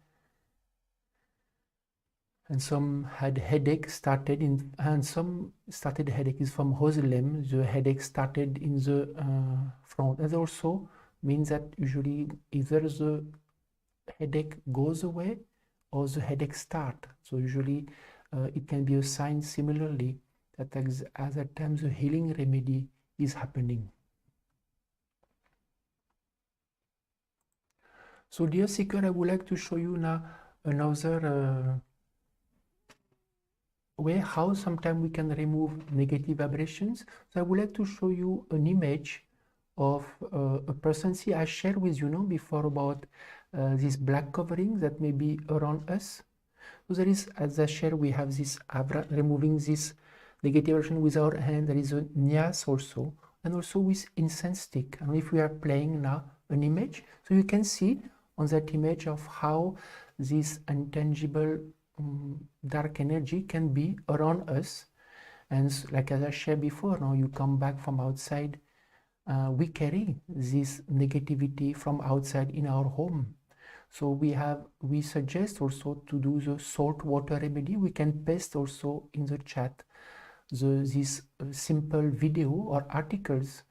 and some had headache started in, and some started headache is from Hoselem. The headache started in the front. And also means that usually either the headache goes away or the headache start. So usually it can be a sign similarly that as at times the healing remedy is happening. So dear seeker, I would like to show you now another way how sometimes we can remove negative vibrations. So I would like to show you an image of a person. See, I shared with you before about this black covering that may be around us. So there is, as I shared, we have this removing this negative vibration with our hand. There is a nyas also, and also with incense stick. And if we are playing now an image, so you can see on that image of how this intangible dark energy can be around us. And like as I shared before, now you come back from outside, we carry this negativity from outside in our home. So we suggest also to do the salt water remedy. We can paste also in the chat this simple video or articles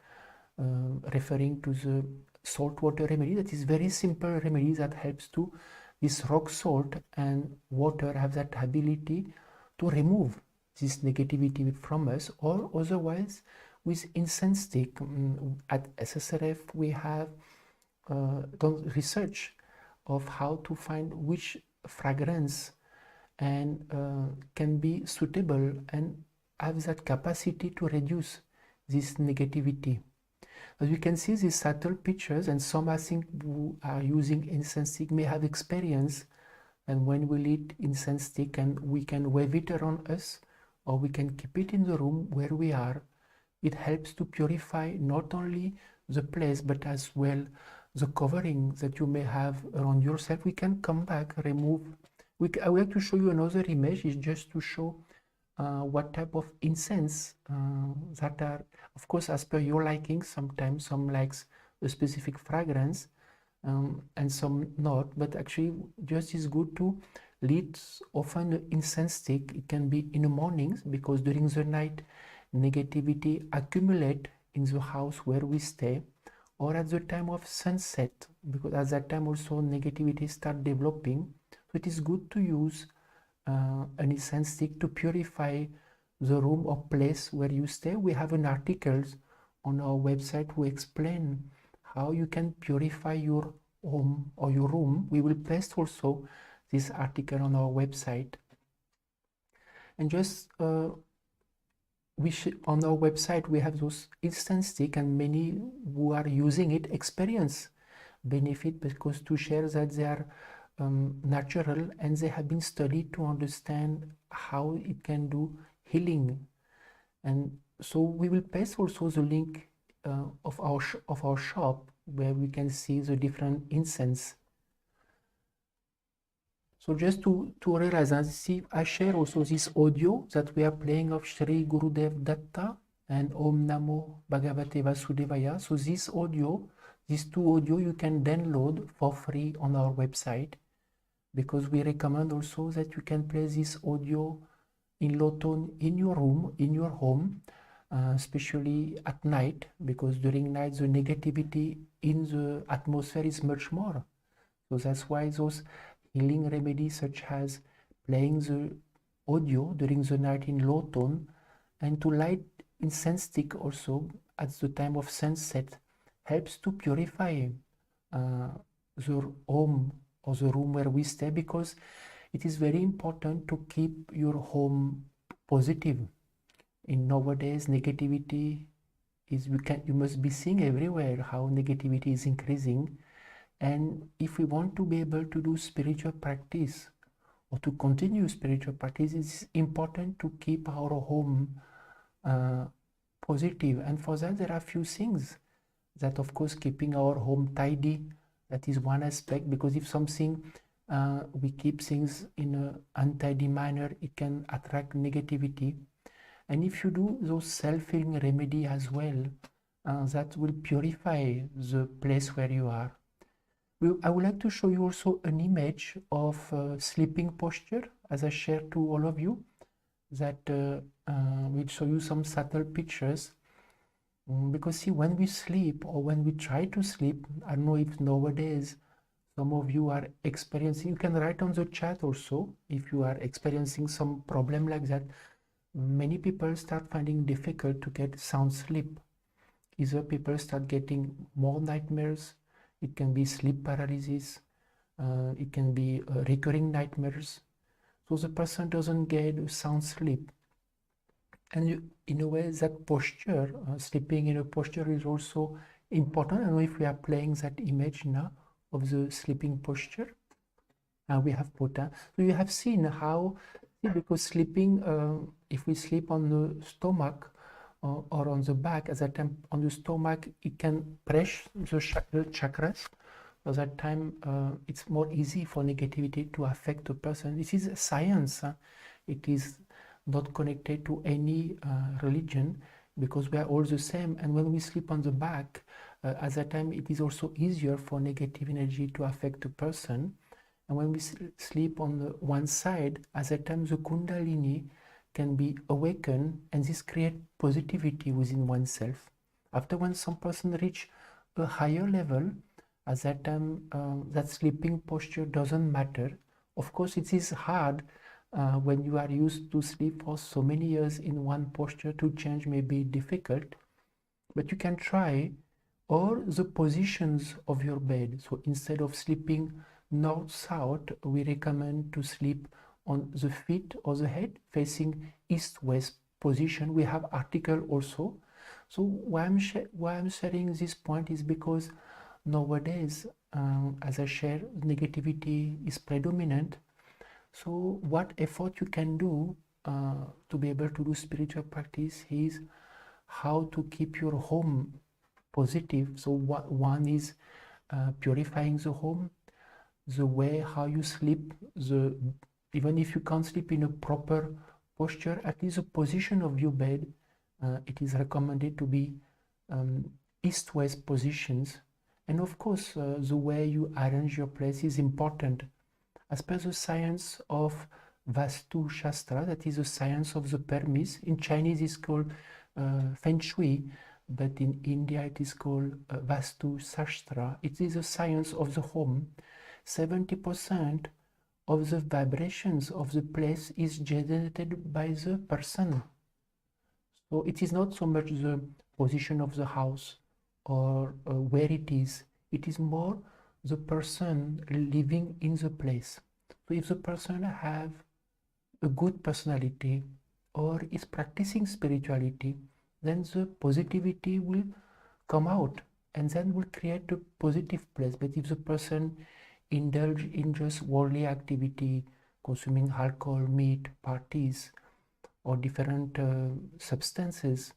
referring to the salt water remedy. That is very simple remedy that helps to this rock salt and water have that ability to remove this negativity from us. Or otherwise with incense stick. At SSRF we have done research of how to find which fragrance and can be suitable and have that capacity to reduce this negativity. As you can see, these subtle pictures, and some I think who are using incense stick may have experience, and when we lit incense stick and we can wave it around us, or we can keep it in the room where we are, it helps to purify not only the place but as well the covering that you may have around yourself. We can come back, remove. I would like to show you another image, is just to show what type of incense that are, of course, as per your liking. Sometimes some likes a specific fragrance and some not, but actually just is good to lit often an incense stick. It can be in the mornings, because during the night negativity accumulate in the house where we stay, or at the time of sunset, because at that time also negativity start developing. So it is good to use an incense stick to purify the room or place where you stay. We have an article on our website who explain how you can purify your home or your room. We will paste also this article on our website. And just on our website we have those incense stick, and many who are using it experience benefit because to share that they are natural and they have been studied to understand how it can do healing. And so we will paste also the link of our shop where we can see the different incense. So just to realize and see, I share also this audio that we are playing of Shri Gurudev Datta and Om Namo Bhagavate Vasudevaya. So this audio, these two audio you can download for free on our website, because we recommend also that you can play this audio in low tone in your room, in your home, especially at night, because during night the negativity in the atmosphere is much more. So that's why those healing remedies such as playing the audio during the night in low tone and to light incense stick also at the time of sunset helps to purify the home or the room where we stay, because it is very important to keep your home positive. In nowadays negativity is, you must be seeing everywhere how negativity is increasing. And if we want to be able to do spiritual practice or to continue spiritual practice, it's important to keep our home positive. And for that, there are a few things that, of course, keeping our home tidy, that is one aspect, because if something, we keep things in an untidy manner, it can attract negativity. And if you do those self-healing remedy as well, that will purify the place where you are. I would like to show you also an image of sleeping posture, as I share to all of you, that will show you some subtle pictures. Because see, when we sleep or when we try to sleep, I don't know if nowadays some of you are experiencing, you can write on the chat also if you are experiencing some problem like that. Many people start finding difficult to get sound sleep. Either people start getting more nightmares, it can be sleep paralysis, it can be recurring nightmares. So the person doesn't get sound sleep. And in a way, that posture, sleeping in a posture is also important. I don't know if we are playing that image now of the sleeping posture. We have put so you have seen how, because sleeping, if we sleep on the stomach or on the back, at that time on the stomach, it can press the chakras. At that time, it's more easy for negativity to affect the person. This is science. It is not connected to any religion, because we are all the same. And when we sleep on the back, at that time, it is also easier for negative energy to affect the person. And when we sleep on the one side, at that time, the kundalini can be awakened, and this creates positivity within oneself. After when some person reach a higher level, at that time, that sleeping posture doesn't matter. Of course, it is hard when you are used to sleep for so many years in one posture. To change may be difficult, but you can try, or the positions of your bed. So instead of sleeping north-south, we recommend to sleep on the feet or the head facing east-west position. We have article also. So why I'm sharing this point is because nowadays, as I share, negativity is predominant. So what effort you can do to be able to do spiritual practice is how to keep your home positive. So one is purifying the home, the way how you sleep, even if you can't sleep in a proper posture, at least the position of your bed, it is recommended to be east-west positions. And of course, the way you arrange your place is important. As per the science of Vastu Shastra, that is the science of the permis. In Chinese it's called Feng Shui, but in India it is called Vastu Shastra. It is a science of the home. 70% of the vibrations of the place is generated by the person. So it is not so much the position of the house or where it is more the person living in the place. So if the person have a good personality or is practicing spirituality, then the positivity will come out and then will create a positive place. But if the person indulge in just worldly activity, consuming alcohol, meat, parties, or different substances,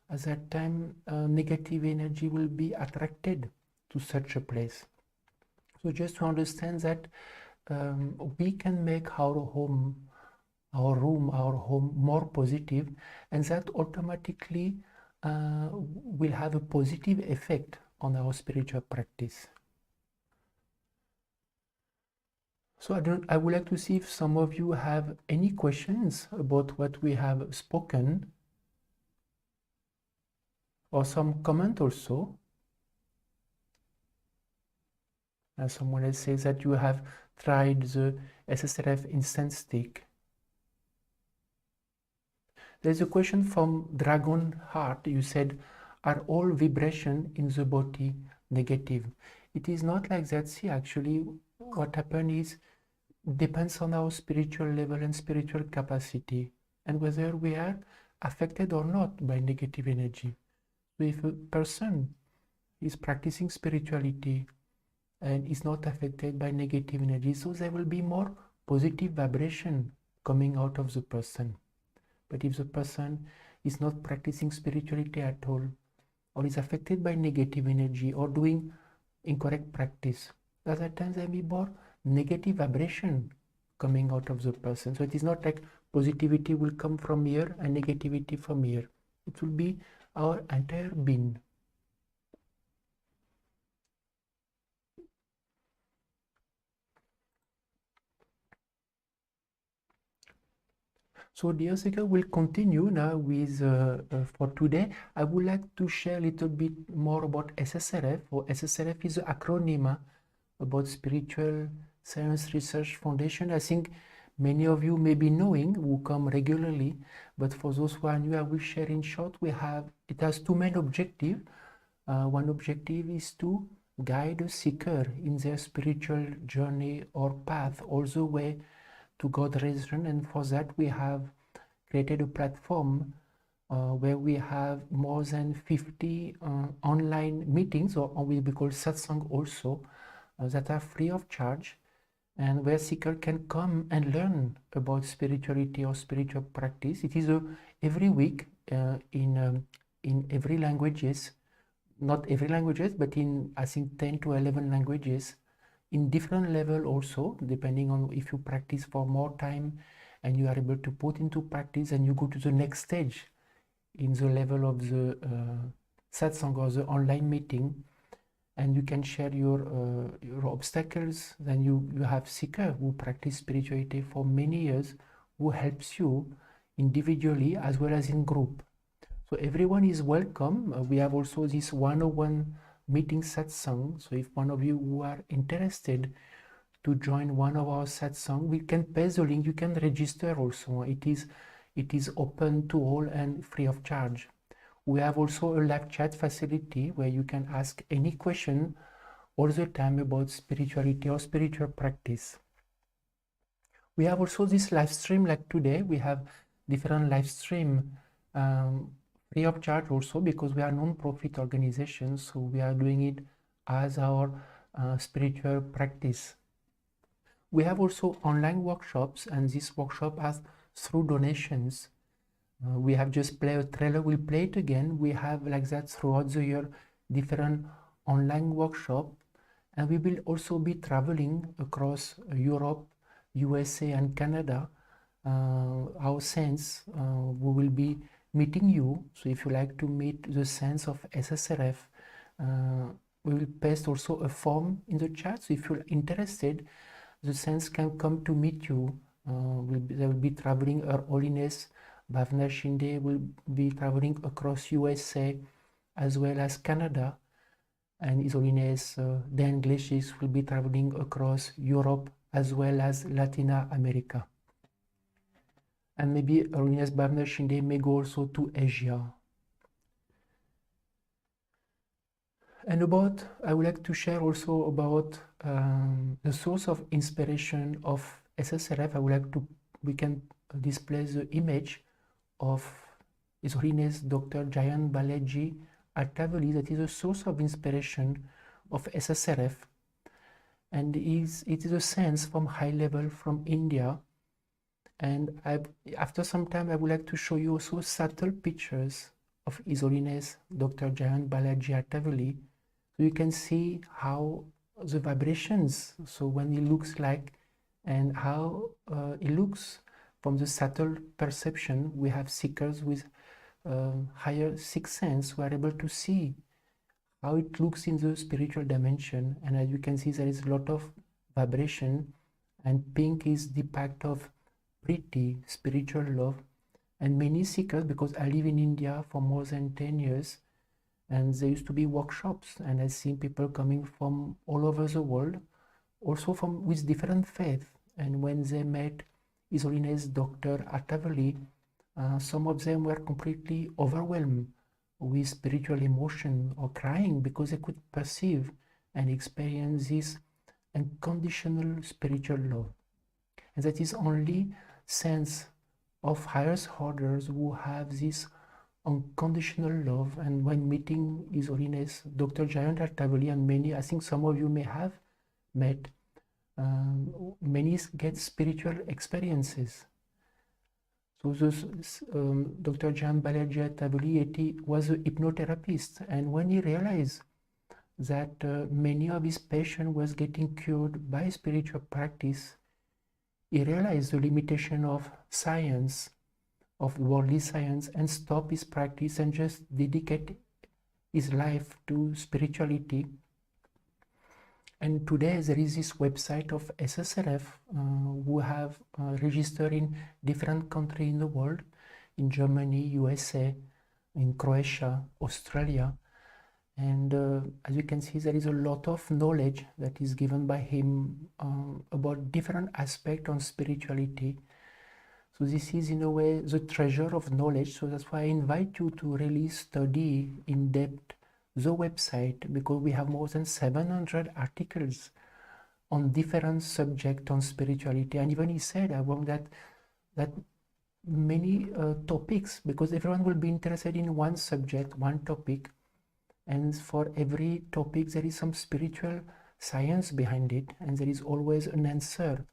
at that time negative energy will be attracted to such a place. So just to understand that we can make our home, our room, our home more positive, and that automatically will have a positive effect on our spiritual practice. So I would like to see if some of you have any questions about what we have spoken, or some comment also. And someone else says that you have tried the SSRF incense stick. There's a question from Dragon Heart. You said, are all vibration in the body negative? It is not like that. See, actually, what happens is, depends on our spiritual level and spiritual capacity, and whether we are affected or not by negative energy. So if a person is practicing spirituality and is not affected by negative energy, so there will be more positive vibration coming out of the person. But if the person is not practicing spirituality at all, or is affected by negative energy, or doing incorrect practice, at that time there will be more negative vibration coming out of the person. So it is not like positivity will come from here and negativity from here. It will be our entire being. So dear seeker, we'll continue now with, for today, I would like to share a little bit more about SSRF. Or SSRF is an acronym about Spiritual Science Research Foundation. I think many of you may be knowing who come regularly, but for those who are new, I will share in short. It has two main objectives. One objective is to guide a seeker in their spiritual journey or path all the way to God resurrection, and for that we have created a platform where we have more than 50 online meetings, or we call satsang also, that are free of charge, and where seeker can come and learn about spirituality or spiritual practice. It is every week in every languages, not every languages, but in I think 10 to 11 languages, in different level also, depending on if you practice for more time and you are able to put into practice, and you go to the next stage in the level of the satsang or the online meeting, and you can share your obstacles. Then you have seeker who practice spirituality for many years, who helps you individually as well as in group. So everyone is welcome. We have also this 101 meeting satsang. So if one of you who are interested to join one of our satsang, we can paste the link. You can register also. It is open to all and free of charge. We have also a live chat facility where you can ask any question all the time about spirituality or spiritual practice. We have also this live stream, like today we have different live stream free of charge also, because we are non-profit organizations, so we are doing it as our spiritual practice. We have also online workshops, and this workshop has through donations. We have just played a trailer, we'll play it again. We have like that throughout the year different online workshop, and we will also be traveling across Europe, USA and Canada. Our saints, we will be meeting you. So if you like to meet the saints of SSRF, we will paste also a form in the chat. So if you're interested, the saints can come to meet you. They will be traveling. Her Holiness Bhavna Shinde will be traveling across USA as well as Canada, and His Holiness Dan Glacius will be traveling across Europe as well as Latin America. And maybe Holiness Bhavna Shinde may go also to Asia. And I would like to share also about the source of inspiration of SSRF. We can display the image of His Holiness Dr. Jayant Balaji Attavali, that is a source of inspiration of SSRF. And it is a sense from high level from India. And after some time, I would like to show you also subtle pictures of His Holiness Dr. Jayant Balaji Attavali. So you can see how the vibrations, so when it looks like, and how it looks from the subtle perception. We have seekers with higher sixth sense who are able to see how it looks in the spiritual dimension. And as you can see, there is a lot of vibration, and pink is the pact of pretty spiritual love. And many seekers, because I live in India for more than 10 years, and there used to be workshops, and I've seen people coming from all over the world, also with different faiths. And when they met His Holiness Dr. Attavali, some of them were completely overwhelmed with spiritual emotion or crying, because they could perceive and experience this unconditional spiritual love. And that is only sense of highest orders who have this unconditional love. And when meeting His Holiness Dr. Jayant Attavali, and many, I think some of you may have met, many get spiritual experiences. So Dr. Jayant Balaji Attavali was a hypnotherapist, and when he realized that many of his patients was getting cured by spiritual practice, he realized the limitation of science, of worldly science, and stopped his practice and just dedicate his life to spirituality. And today there is this website of SSRF who have registered in different countries in the world, in Germany, USA, in Croatia, Australia. And as you can see, there is a lot of knowledge that is given by him about different aspects on spirituality. So this is in a way the treasure of knowledge. So that's why I invite you to really study in depth the website, because we have more than 700 articles on different subjects on spirituality. And even he said, I want that many topics, because everyone will be interested in one subject, one topic. And for every topic, there is some spiritual science behind it, and there is always an answer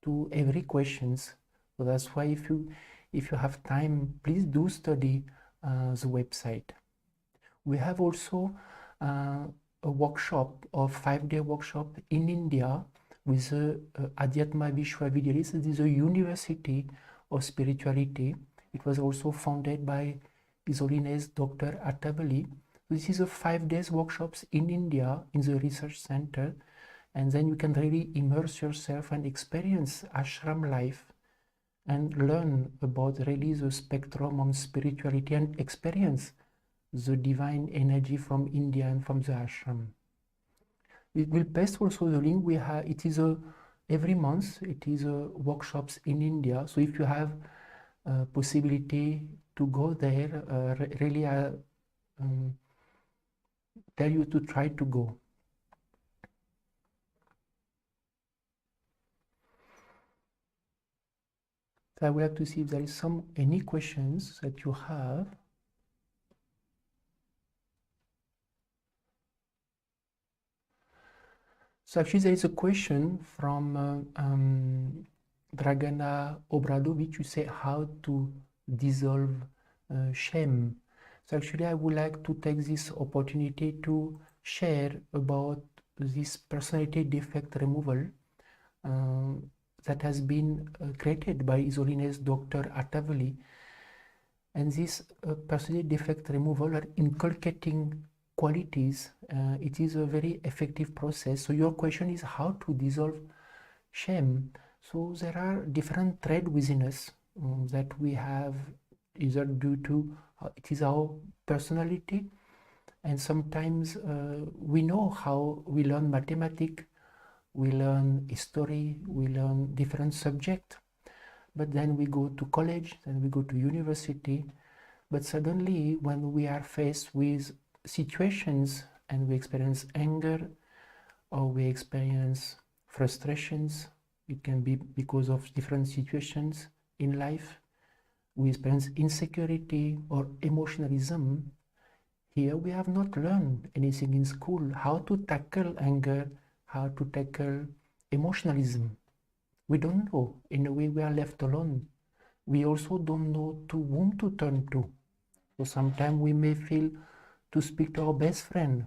to every questions. So that's why if you have time, please do study the website. We have also a workshop, a 5-day workshop in India with the Adhyatma Vishwavidyalaya. This is a university of spirituality. It was also founded by His Holiness Dr. Attavali. This is a 5 days workshops in India in the research center, and then you can really immerse yourself and experience ashram life and learn about really the spectrum on spirituality and experience the divine energy from India and from the ashram. We will paste also the link. We have, it is every month it is workshops in India. So if you have possibility to go there, really tell you to try to go. So I would like to see if there is any questions that you have. So actually there is a question from Dragana Obradovic, who say how to dissolve shame. So actually I would like to take this opportunity to share about this personality defect removal that has been created by His Holiness Dr. Attavali. And this personality defect removal are inculcating qualities. It is a very effective process. So your question is how to dissolve shame. So there are different threads within us that we have, either due to it is our personality, and sometimes we know how we learn mathematics we learn history, we learn different subjects. But then we go to college, then we go to university. But suddenly, when we are faced with situations and we experience anger or we experience frustrations, it can be because of different situations in life. We experience insecurity or emotionalism. Here we have not learned anything in school, how to tackle anger, how to tackle emotionalism. We don't know. In a way, we are left alone. We also don't know to whom to turn to. So sometimes we may feel to speak to our best friend,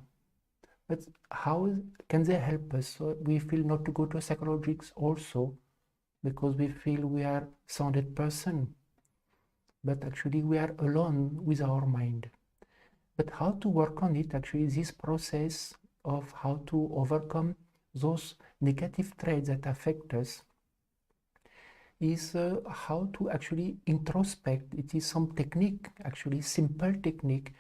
but how can they help us? So we feel not to go to a psychologist also, because we feel we are sounded person, but actually we are alone with our mind. But how to work on it, actually, this process of how to overcome those negative traits that affect us is how to actually introspect. It is some technique, actually simple technique,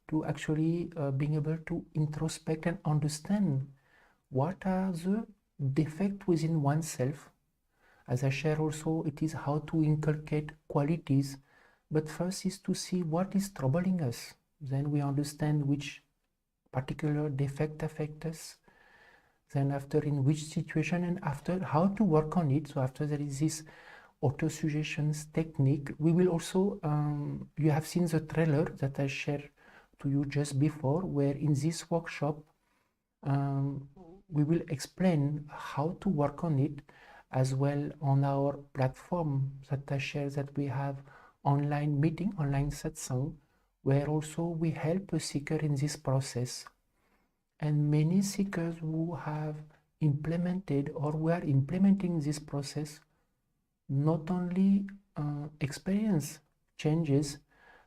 to actually being able to introspect and understand what are the defects within oneself. As I share also, it is how to inculcate qualities, but first is to see what is troubling us. Then we understand which particular defect affects us. Then after in which situation, and after how to work on it. So after there is this auto-suggestions technique, we will also, you have seen the trailer that I shared to you just before, where in this workshop, we will explain how to work on it as well on our platform that I share, that we have online meeting, online satsang, where also we help a seeker in this process. And many seekers who have implemented or who are implementing this process not only experience changes,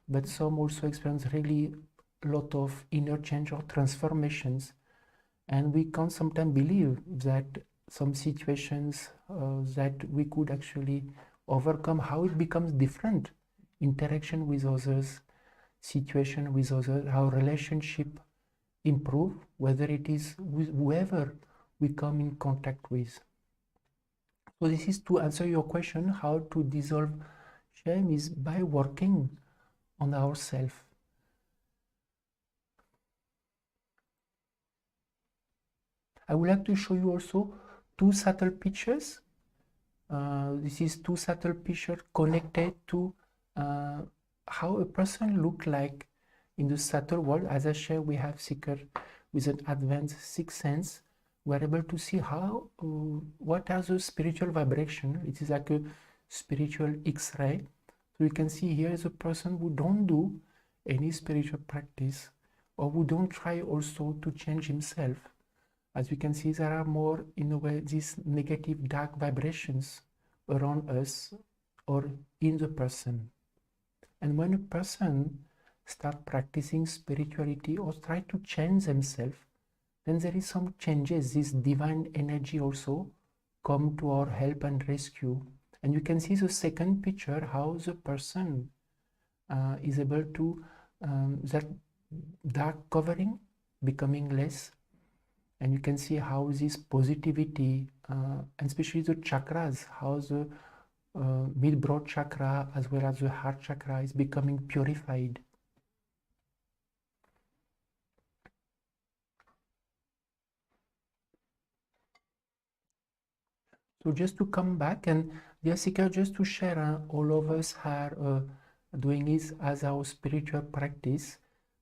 but some also experience really a lot of inner change or transformations. And we can sometimes believe that some situations that we could actually overcome, how it becomes different, interaction with others, situation with others, how relationship improve, whether it is with whoever we come in contact with. So this is to answer your question, how to dissolve shame is by working on ourselves. I would like to show you also two subtle pictures. This is two subtle pictures connected to how a person look like in the subtle world. As I share, we have seeker with an advanced sixth sense. We are able to see how, what are the spiritual vibration. It is like a spiritual X-ray. So you can see here is a person who don't do any spiritual practice, or who don't try also to change himself. As we can see, there are more, in a way, these negative dark vibrations around us or in the person. And when a person starts practicing spirituality or try to change themselves, then there is some changes. This divine energy also come to our help and rescue. And you can see the second picture, how the person is able to, that dark covering becoming less. And you can see how this positivity, and especially the chakras, how the mid-broad chakra as well as the heart chakra is becoming purified. So just to come back, and Jessica, just to share, all of us are doing this as our spiritual practice.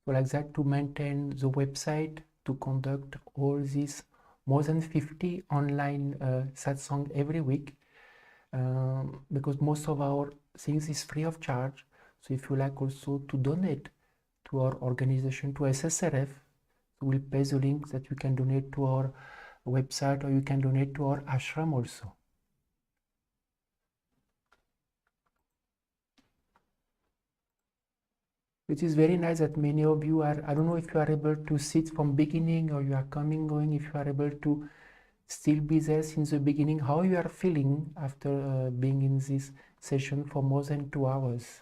So like that, to maintain the website, to conduct all these more than 50 online satsang every week, because most of our things is free of charge. So if you like also to donate to our organization, to SSRF, we'll paste the link that you can donate to our website, or you can donate to our ashram also. It is very nice that many of you are, I don't know if you are able to sit from beginning or you are coming, going, if you are able to still be there since the beginning, how you are feeling after being in this session for more than 2 hours.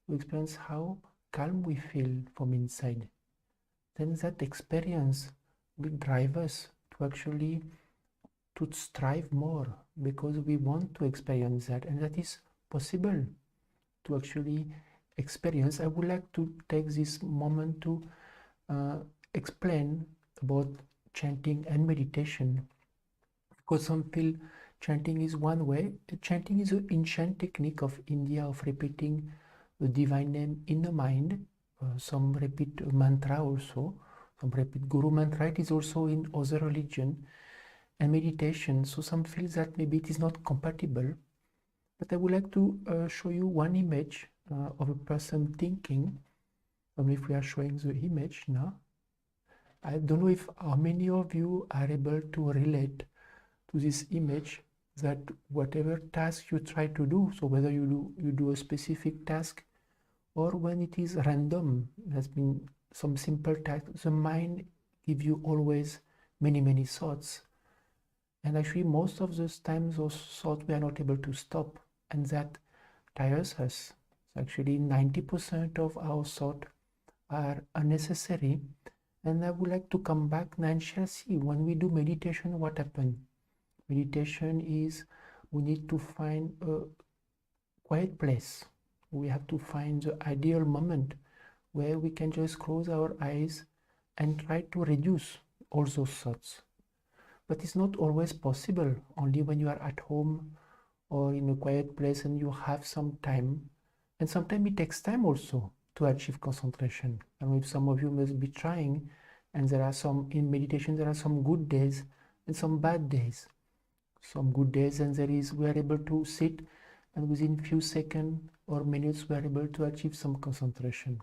to experience how calm we feel from inside. Then that experience will drive us to actually to strive more, because we want to experience that, and that is possible to actually experience. I would like to take this moment to explain about chanting and meditation, because some feel chanting is one way. Chanting is an ancient technique of India of repeating the divine name in the mind. Some repeat mantra also, some repeat Guru mantra. It is also in other religion. And meditation, so some feel that maybe it is not compatible. But I would like to show you one image of a person thinking. If we are showing the image now, I don't know if how many of you are able to relate to this image, that whatever task you try to do, so whether you do a specific task or when it is random, has been some simple task, the mind gives you always many thoughts. And actually most of those times those thoughts we are not able to stop, and that tires us. So actually 90% of our thoughts are unnecessary. And I would like to come back now and share, see, when we do meditation, what happens. Meditation is, we need to find a quiet place. We have to find the ideal moment where we can just close our eyes and try to reduce all those thoughts. But it's not always possible, only when you are at home or in a quiet place and you have some time. And sometimes it takes time also to achieve concentration. I don't know if some of you must be trying, and there are some, in meditation, there are some good days and some bad days. Some good days, and we are able to sit, and within few seconds or minutes we are able to achieve some concentration.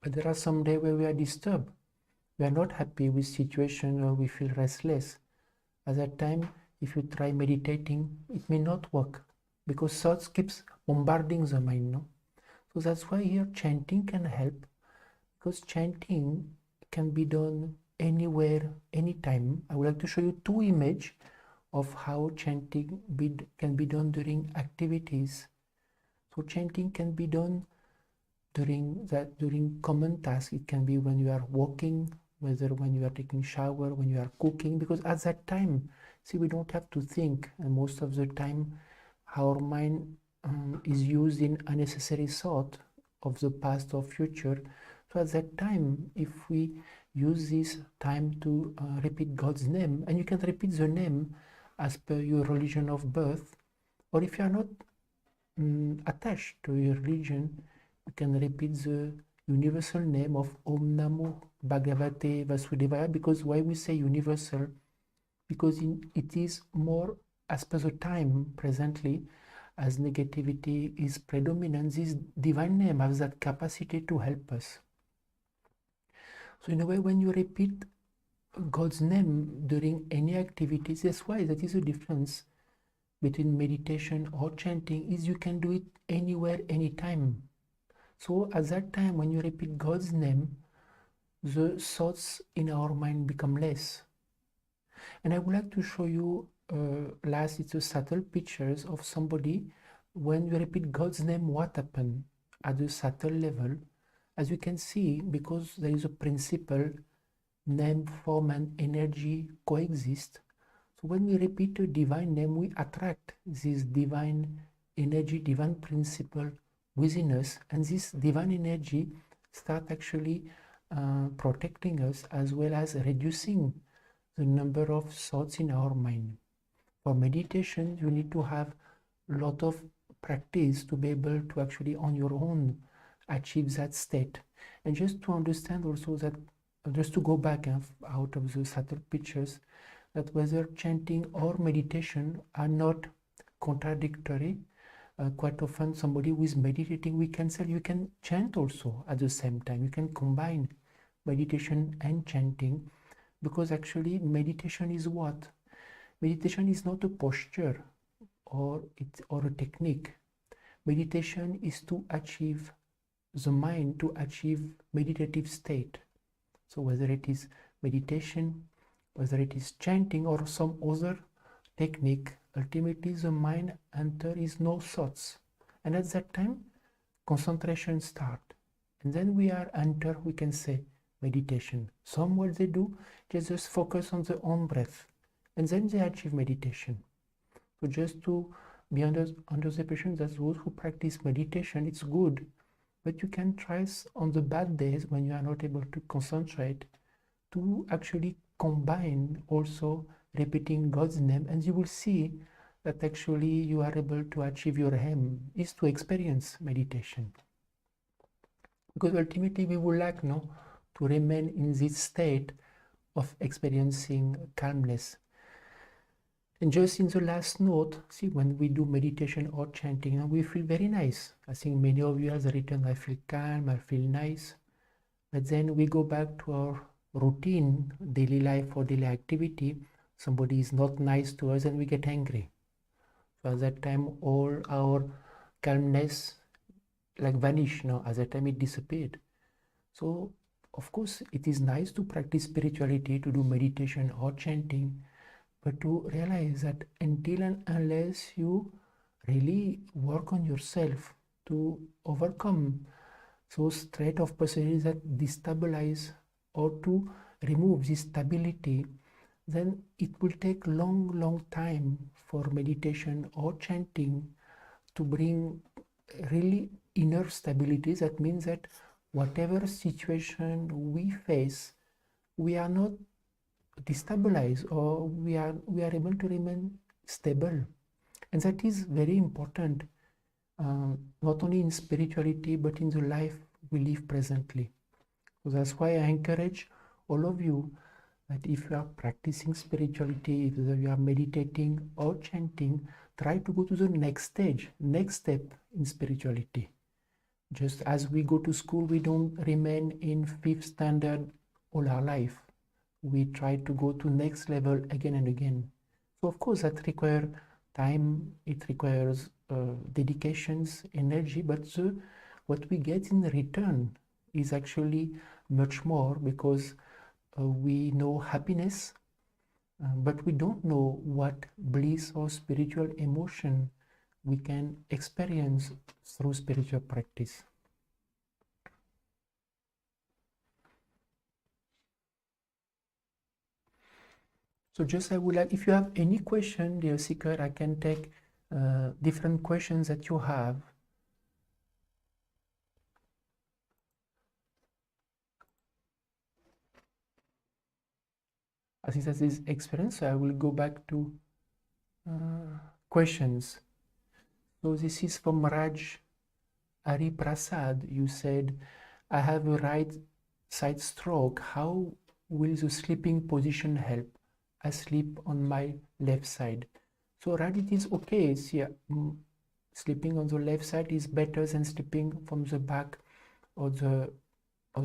But there are some days where we are disturbed. We are not happy with situation, or we feel restless. At that time, if you try meditating, it may not work, because thoughts keeps bombarding the mind, no? So that's why here chanting can help, because chanting can be done anywhere, anytime. I would like to show you two images of how chanting can be done during activities. So chanting can be done during common tasks. It can be when you are walking, whether when you are taking shower, when you are cooking, because at that time, see, we don't have to think, and most of the time our mind is used in unnecessary thought of the past or future. So at that time, if we use this time to repeat God's name, and you can repeat the name as per your religion of birth, or if you are not attached to your religion, you can repeat the universal name of Om Namo Bhagavate Vasudevaya. Because why we say universal? Because it is more as per the time presently, as negativity is predominant, this divine name has that capacity to help us. So in a way, when you repeat God's name during any activities, that's why that is a difference between meditation or chanting, is you can do it anywhere, anytime. So at that time, when you repeat God's name, the thoughts in our mind become less. And I would like to show you last, it's a subtle pictures of somebody. When you repeat God's name, what happened at the subtle level? As you can see, because there is a principle, name, form, and energy coexist. So when we repeat a divine name, we attract this divine energy, divine principle within us, and this divine energy start actually protecting us, as well as reducing the number of thoughts in our mind. For meditation, you need to have a lot of practice to be able to actually on your own achieve that state. And just to understand also that, just to go back out of the subtle pictures, that whether chanting or meditation are not contradictory. Quite often somebody who is meditating, we can say you can chant also at the same time. You can combine meditation and chanting, because actually meditation is what? Meditation is not a posture or a technique. Meditation is to achieve the mind, to achieve meditative state. So whether it is meditation, whether it is chanting or some other technique, ultimately the mind enters no thoughts, and at that time concentration start. And then we are enter, we can say, meditation. Some what they do, they just focus on their own breath. And then they achieve meditation. So just to be under the impression that those who practice meditation, it's good. But you can try on the bad days when you are not able to concentrate to actually combine also repeating God's name, and you will see that actually you are able to achieve your aim is to experience meditation. Because ultimately we would like to remain in this state of experiencing calmness. And just in the last note, see, when we do meditation or chanting, we feel very nice. I think many of you have written, I feel calm, I feel nice. But then we go back to our routine, daily life or daily activity. Somebody is not nice to us and we get angry. So at that time, all our calmness like vanish. At that time it disappeared. So of course it is nice to practice spirituality, to do meditation or chanting, but to realize that until and unless you really work on yourself to overcome those traits of personality that destabilize or to remove this stability, then it will take long time for meditation or chanting to bring really inner stability. That means that whatever situation we face, we are not destabilized, or we are able to remain stable. And that is very important, not only in spirituality but in the life we live presently. So that's why I encourage all of you that if you are practicing spirituality, if you are meditating or chanting, try to go to the next stage, next step in spirituality. Just as we go to school, we don't remain in 5th standard all our life. We try to go to next level again and again. So of course that requires time, it requires dedications, energy, but what we get in return is actually much more, because we know happiness, but we don't know what bliss or spiritual emotion we can experience through spiritual practice. So just I would like, if you have any question, dear seeker, I can take different questions that you have. I think that is experience, so I will go back to questions. So this is from Raj Ari Prasad. You said, I have a right side stroke. How will the sleeping position help? I sleep on my left side. So Raj, it is okay. See, sleeping on the left side is better than sleeping from the back or the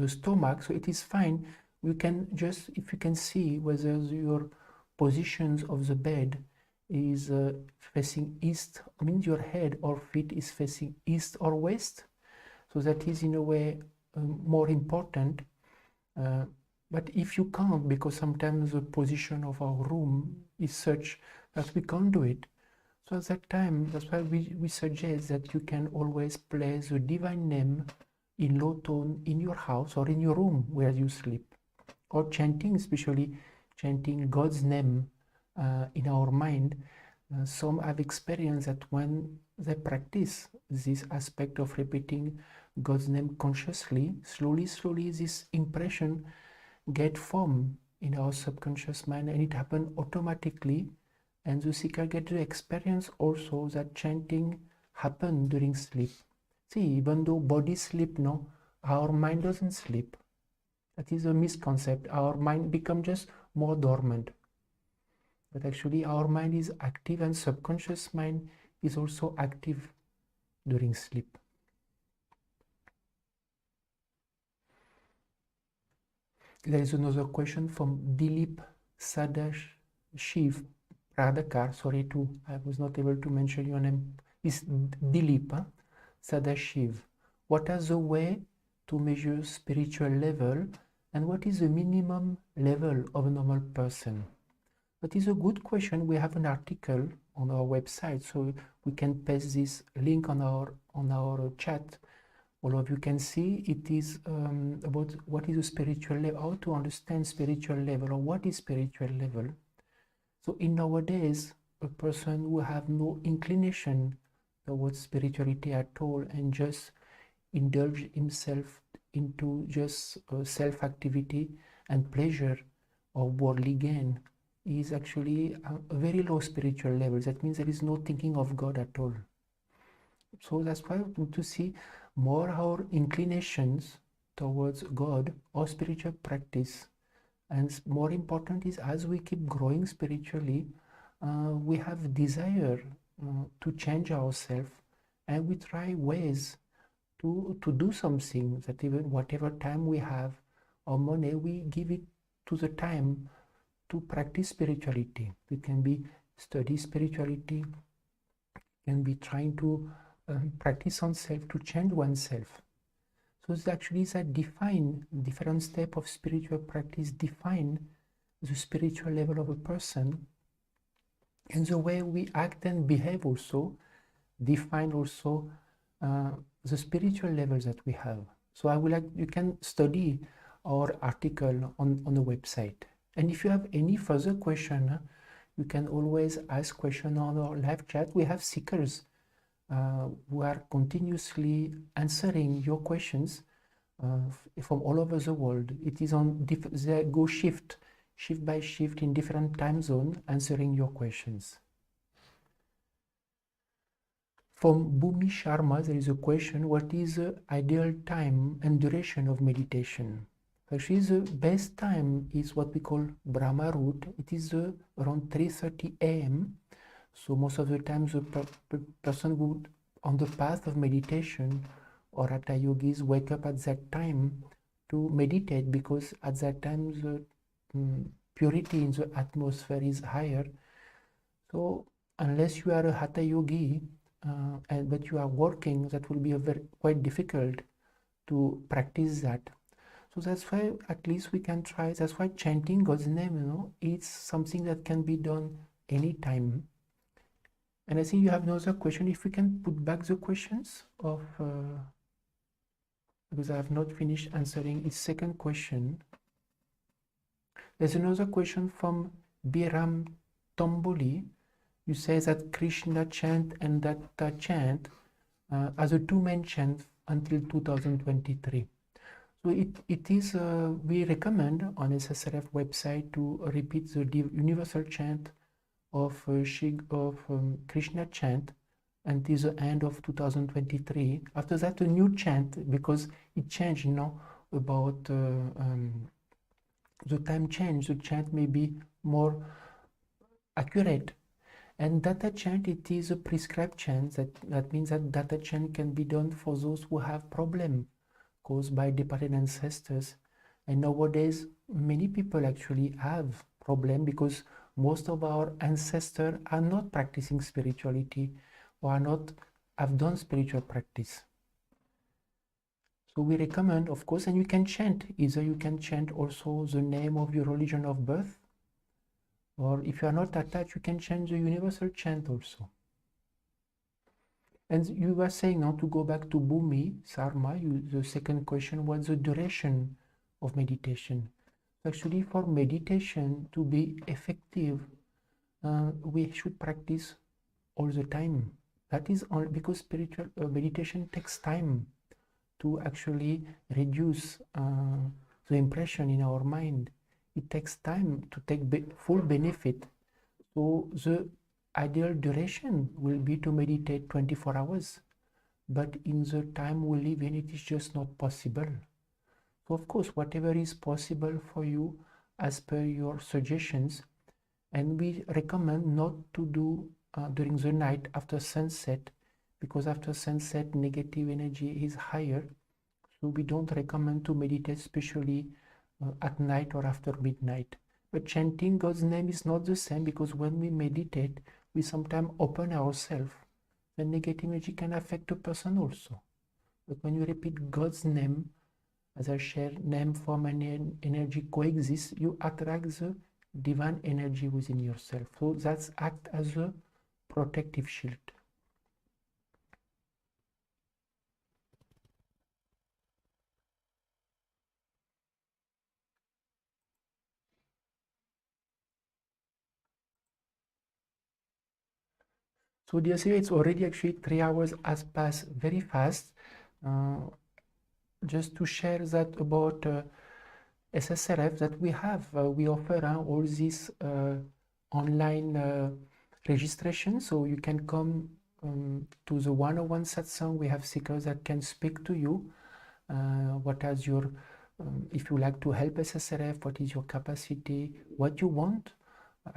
stomach. So it is fine. We can just, if you can see whether your positions of the bed is facing east, means your head or feet is facing east or west. So that is in a way more important. But if you can't, because sometimes the position of our room is such that we can't do it, so at that time, that's why we suggest that you can always play the divine name in low tone in your house or in your room where you sleep, or chanting, especially chanting God's name in our mind. Some have experienced that when they practice this aspect of repeating God's name consciously, slowly this impression get formed in our subconscious mind, and it happens automatically, and the seeker get to experience also that chanting happen during sleep. See, even though body sleep, no, our mind doesn't sleep. That is a misconcept. Our mind becomes just more dormant. But actually our mind is active, and subconscious mind is also active during sleep. There is another question from Dilip Sadashiv Pradakar. Sorry, I was not able to mention your name. It's Dilip Sadashiv. What is the way to measure spiritual level, and what is the minimum level of a normal person? That is a good question. We have an article on our website, so we can paste this link on our chat. all of you can see, it is about what is a spiritual level, how to understand spiritual level, or what is spiritual level. So in nowadays, a person who have no inclination towards spirituality at all and just indulge himself into just self-activity and pleasure or worldly gain is actually a very low spiritual level. That means there is no thinking of God at all. So that's why we need to see more our inclinations towards God or spiritual practice. And more important is, as we keep growing spiritually, we have desire to change ourselves, and we try ways to do something, that even whatever time we have or money, we give it to the time to practice spirituality. It can be study spirituality, can be trying to practice oneself to change oneself. So it's actually that define different step of spiritual practice, define the spiritual level of a person, and the way we act and behave also define also the spiritual levels that we have. So I would like, you can study our article on the website. And if you have any further question, you can always ask question on our live chat. We have seekers who are continuously answering your questions from all over the world. It is on, they go shift by shift in different time zone answering your questions. From Bhumi Sharma, there is a question: what is the ideal time and duration of meditation? Actually, the best time is what we call Brahma root. It is around 3:30 a.m. So most of the time the person would, on the path of meditation or Hatha yogis, wake up at that time to meditate, because at that time the purity in the atmosphere is higher. So unless you are a Hatha yogi, but you are working, that will be quite difficult to practice that. So that's why at least we can try. That's why chanting God's name, it's something that can be done anytime. And I think you have another question. If we can put back the questions of, because I have not finished answering its second question. There's another question from Biram Tomboli. You say that Krishna chant and Datta chant as a two main chant until 2023. So it is, we recommend on SSRF website to repeat the universal chant of Krishna chant until the end of 2023. After that, a new chant, because it changed, about the time change. The chant may be more accurate. And Datta chant, it is a prescribed chant. That means that Datta chant can be done for those who have problem caused by departed ancestors. And nowadays, many people actually have problem because most of our ancestors are not practicing spirituality or have done spiritual practice. So we recommend, of course, and you can chant. Either you can chant also the name of your religion of birth, or if you are not attached, you can chant the universal chant also. And you were saying now, to go back to Bhumi Sarma, the second question was the duration of meditation. Actually, for meditation to be effective, we should practice all the time. That is all because spiritual meditation takes time to actually reduce the impression in our mind. It takes time to take full benefit. So the ideal duration will be to meditate 24 hours, but in the time we live in, it is just not possible. So of course, whatever is possible for you as per your suggestions, and we recommend not to do during the night after sunset, because after sunset negative energy is higher. So we don't recommend to meditate, especially at night or after midnight. But chanting God's name is not the same, because when we meditate, we sometimes open ourselves. The negative energy can affect a person also. But when you repeat God's name, as I share, name, form, and energy coexist, you attract the divine energy within yourself. So that's act as a protective shield. So dear Siri, it's already actually 3 hours has passed very fast. Just to share that about SSRF that we have, we offer all these online registration, so you can come to the one-on-one satsang. We have seekers that can speak to you. What is your, if you like to help SSRF, what is your capacity, what you want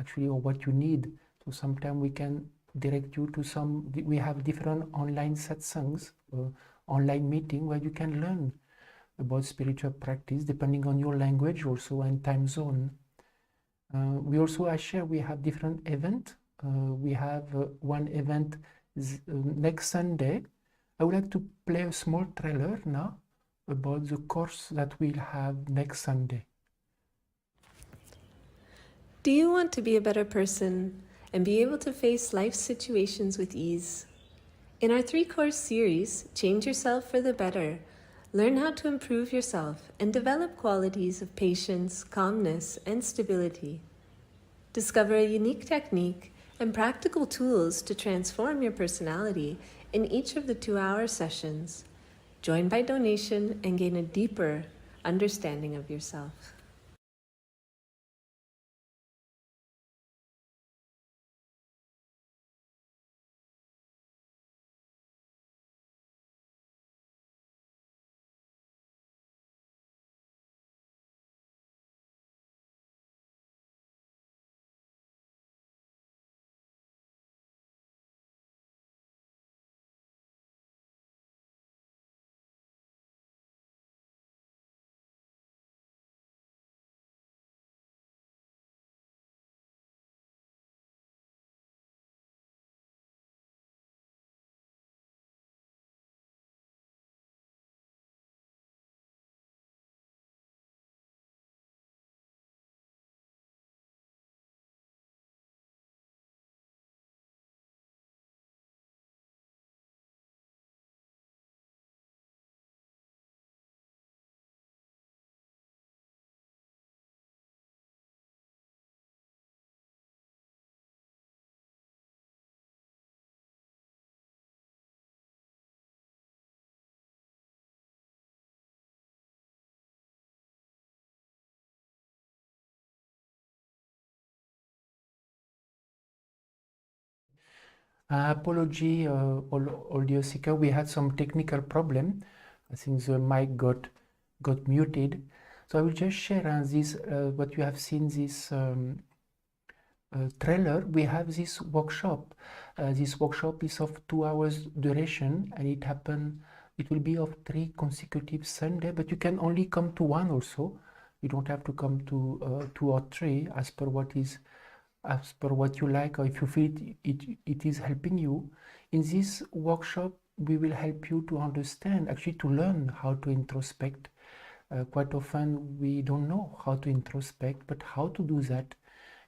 actually, or what you need. So sometimes we can direct you to some, we have different online satsangs, online meeting where you can learn about spiritual practice depending on your language also and time zone. We also, I share, we have different events. We have one event next Sunday. I would like to play a small trailer now about the course that we'll have next Sunday. Do you want to be a better person and be able to face life situations with ease? In our 3-course series, Change Yourself for the Better, learn how to improve yourself and develop qualities of patience, calmness, and stability. Discover a unique technique and practical tools to transform your personality in each of the 2-hour sessions. Join by donation and gain a deeper understanding of yourself. Apology, all dear seeker, we had some technical problem. I think the mic got muted. So I will just share this, what you have seen, this trailer. We have this workshop. This workshop is of 2 hours duration, and it will be of 3 consecutive Sunday, but you can only come to one also. You don't have to come to 2 or 3 as per what you like, or if you feel it is helping you. In this workshop, we will help you to understand, actually to learn how to introspect. Quite often we don't know how to introspect, but how to do that,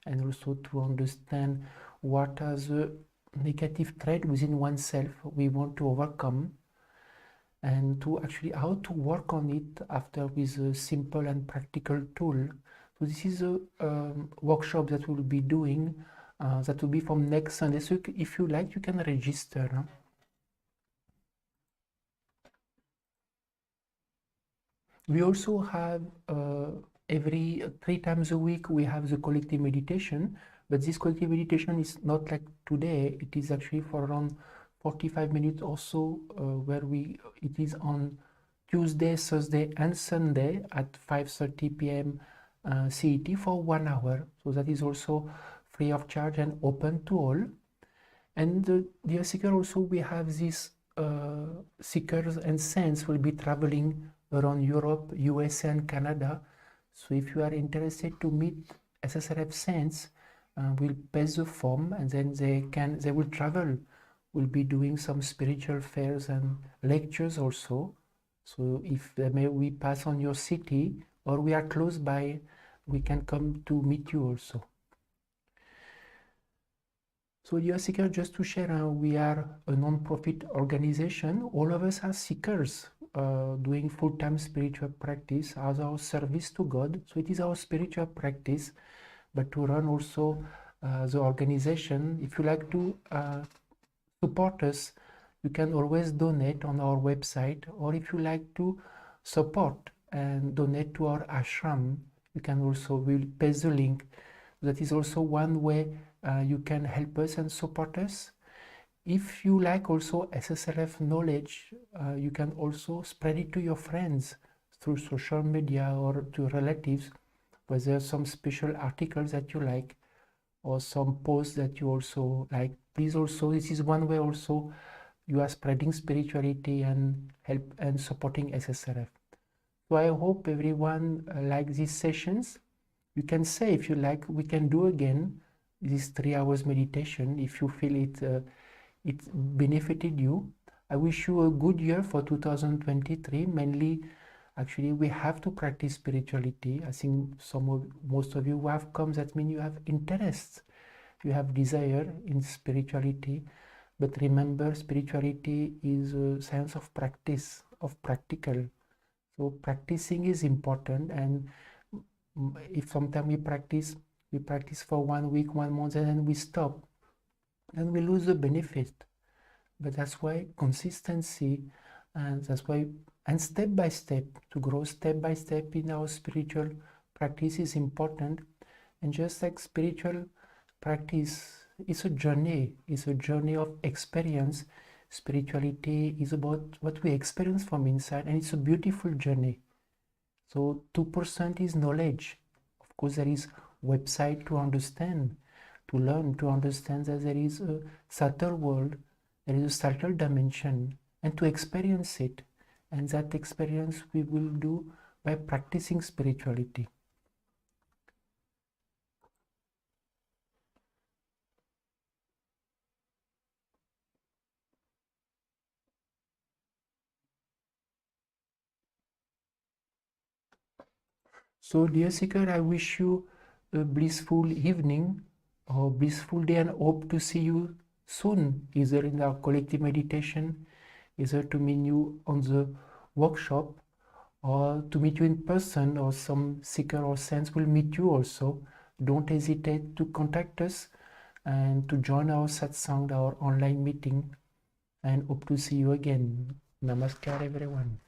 and also to understand what are the negative traits within oneself we want to overcome, and to actually how to work on it after with a simple and practical tool. So this is a workshop that we'll be doing, that will be from next Sunday. So if you like, you can register. Huh? We also have every 3 times a week we have the collective meditation, but this collective meditation is not like today. It is actually for around 45 minutes or so, where it is on Tuesday, Thursday, and Sunday at 5:30 p.m. CET for 1 hour. So that is also free of charge and open to all. And dear seeker, also we have these seekers and saints will be traveling around Europe, USA, and Canada. So if you are interested to meet SSRF saints, we'll pass the form, and then they will travel. We'll be doing some spiritual fairs and lectures also. So if we pass on your city or we are close by, we can come to meet you also. So dear seeker, just to share, we are a non-profit organization. All of us are seekers doing full-time spiritual practice as our service to God. So it is our spiritual practice, but to run also the organization. If you like to support us, you can always donate on our website, or if you like to support and donate to our ashram, you can also, we'll paste the link. That is also one way you can help us and support us. If you like also SSRF knowledge, you can also spread it to your friends through social media or to relatives, where there are some special articles that you like or some posts that you also like. Please also, this is one way also you are spreading spirituality and help and supporting SSRF. So I hope everyone likes these sessions. You can say, if you like, we can do again this 3 hours meditation if you feel it benefited you. I wish you a good year for 2023. Mainly, actually, we have to practice spirituality. I think most of you who have come, that means you have interest, you have desire in spirituality. But remember, spirituality is a science of practice, of practical. So practicing is important, and if sometimes we practice for 1 week, 1 month, and then we stop, then we lose the benefit. But that's why consistency, and that's why, and step by step, to grow step by step in our spiritual practice is important. And just like spiritual practice, it's a journey of experience. Spirituality is about what we experience from inside, and it's a beautiful journey. So 2% is knowledge. Of course, there is website to understand, to learn, to understand that there is a subtle world, there is a subtle dimension, and to experience it. And that experience we will do by practicing spirituality. So, dear seeker, I wish you a blissful evening or blissful day, and hope to see you soon, either in our collective meditation, either to meet you on the workshop, or to meet you in person, or some seeker or saints will meet you also. Don't hesitate to contact us and to join our satsang, our online meeting, and hope to see you again. Namaskar, everyone.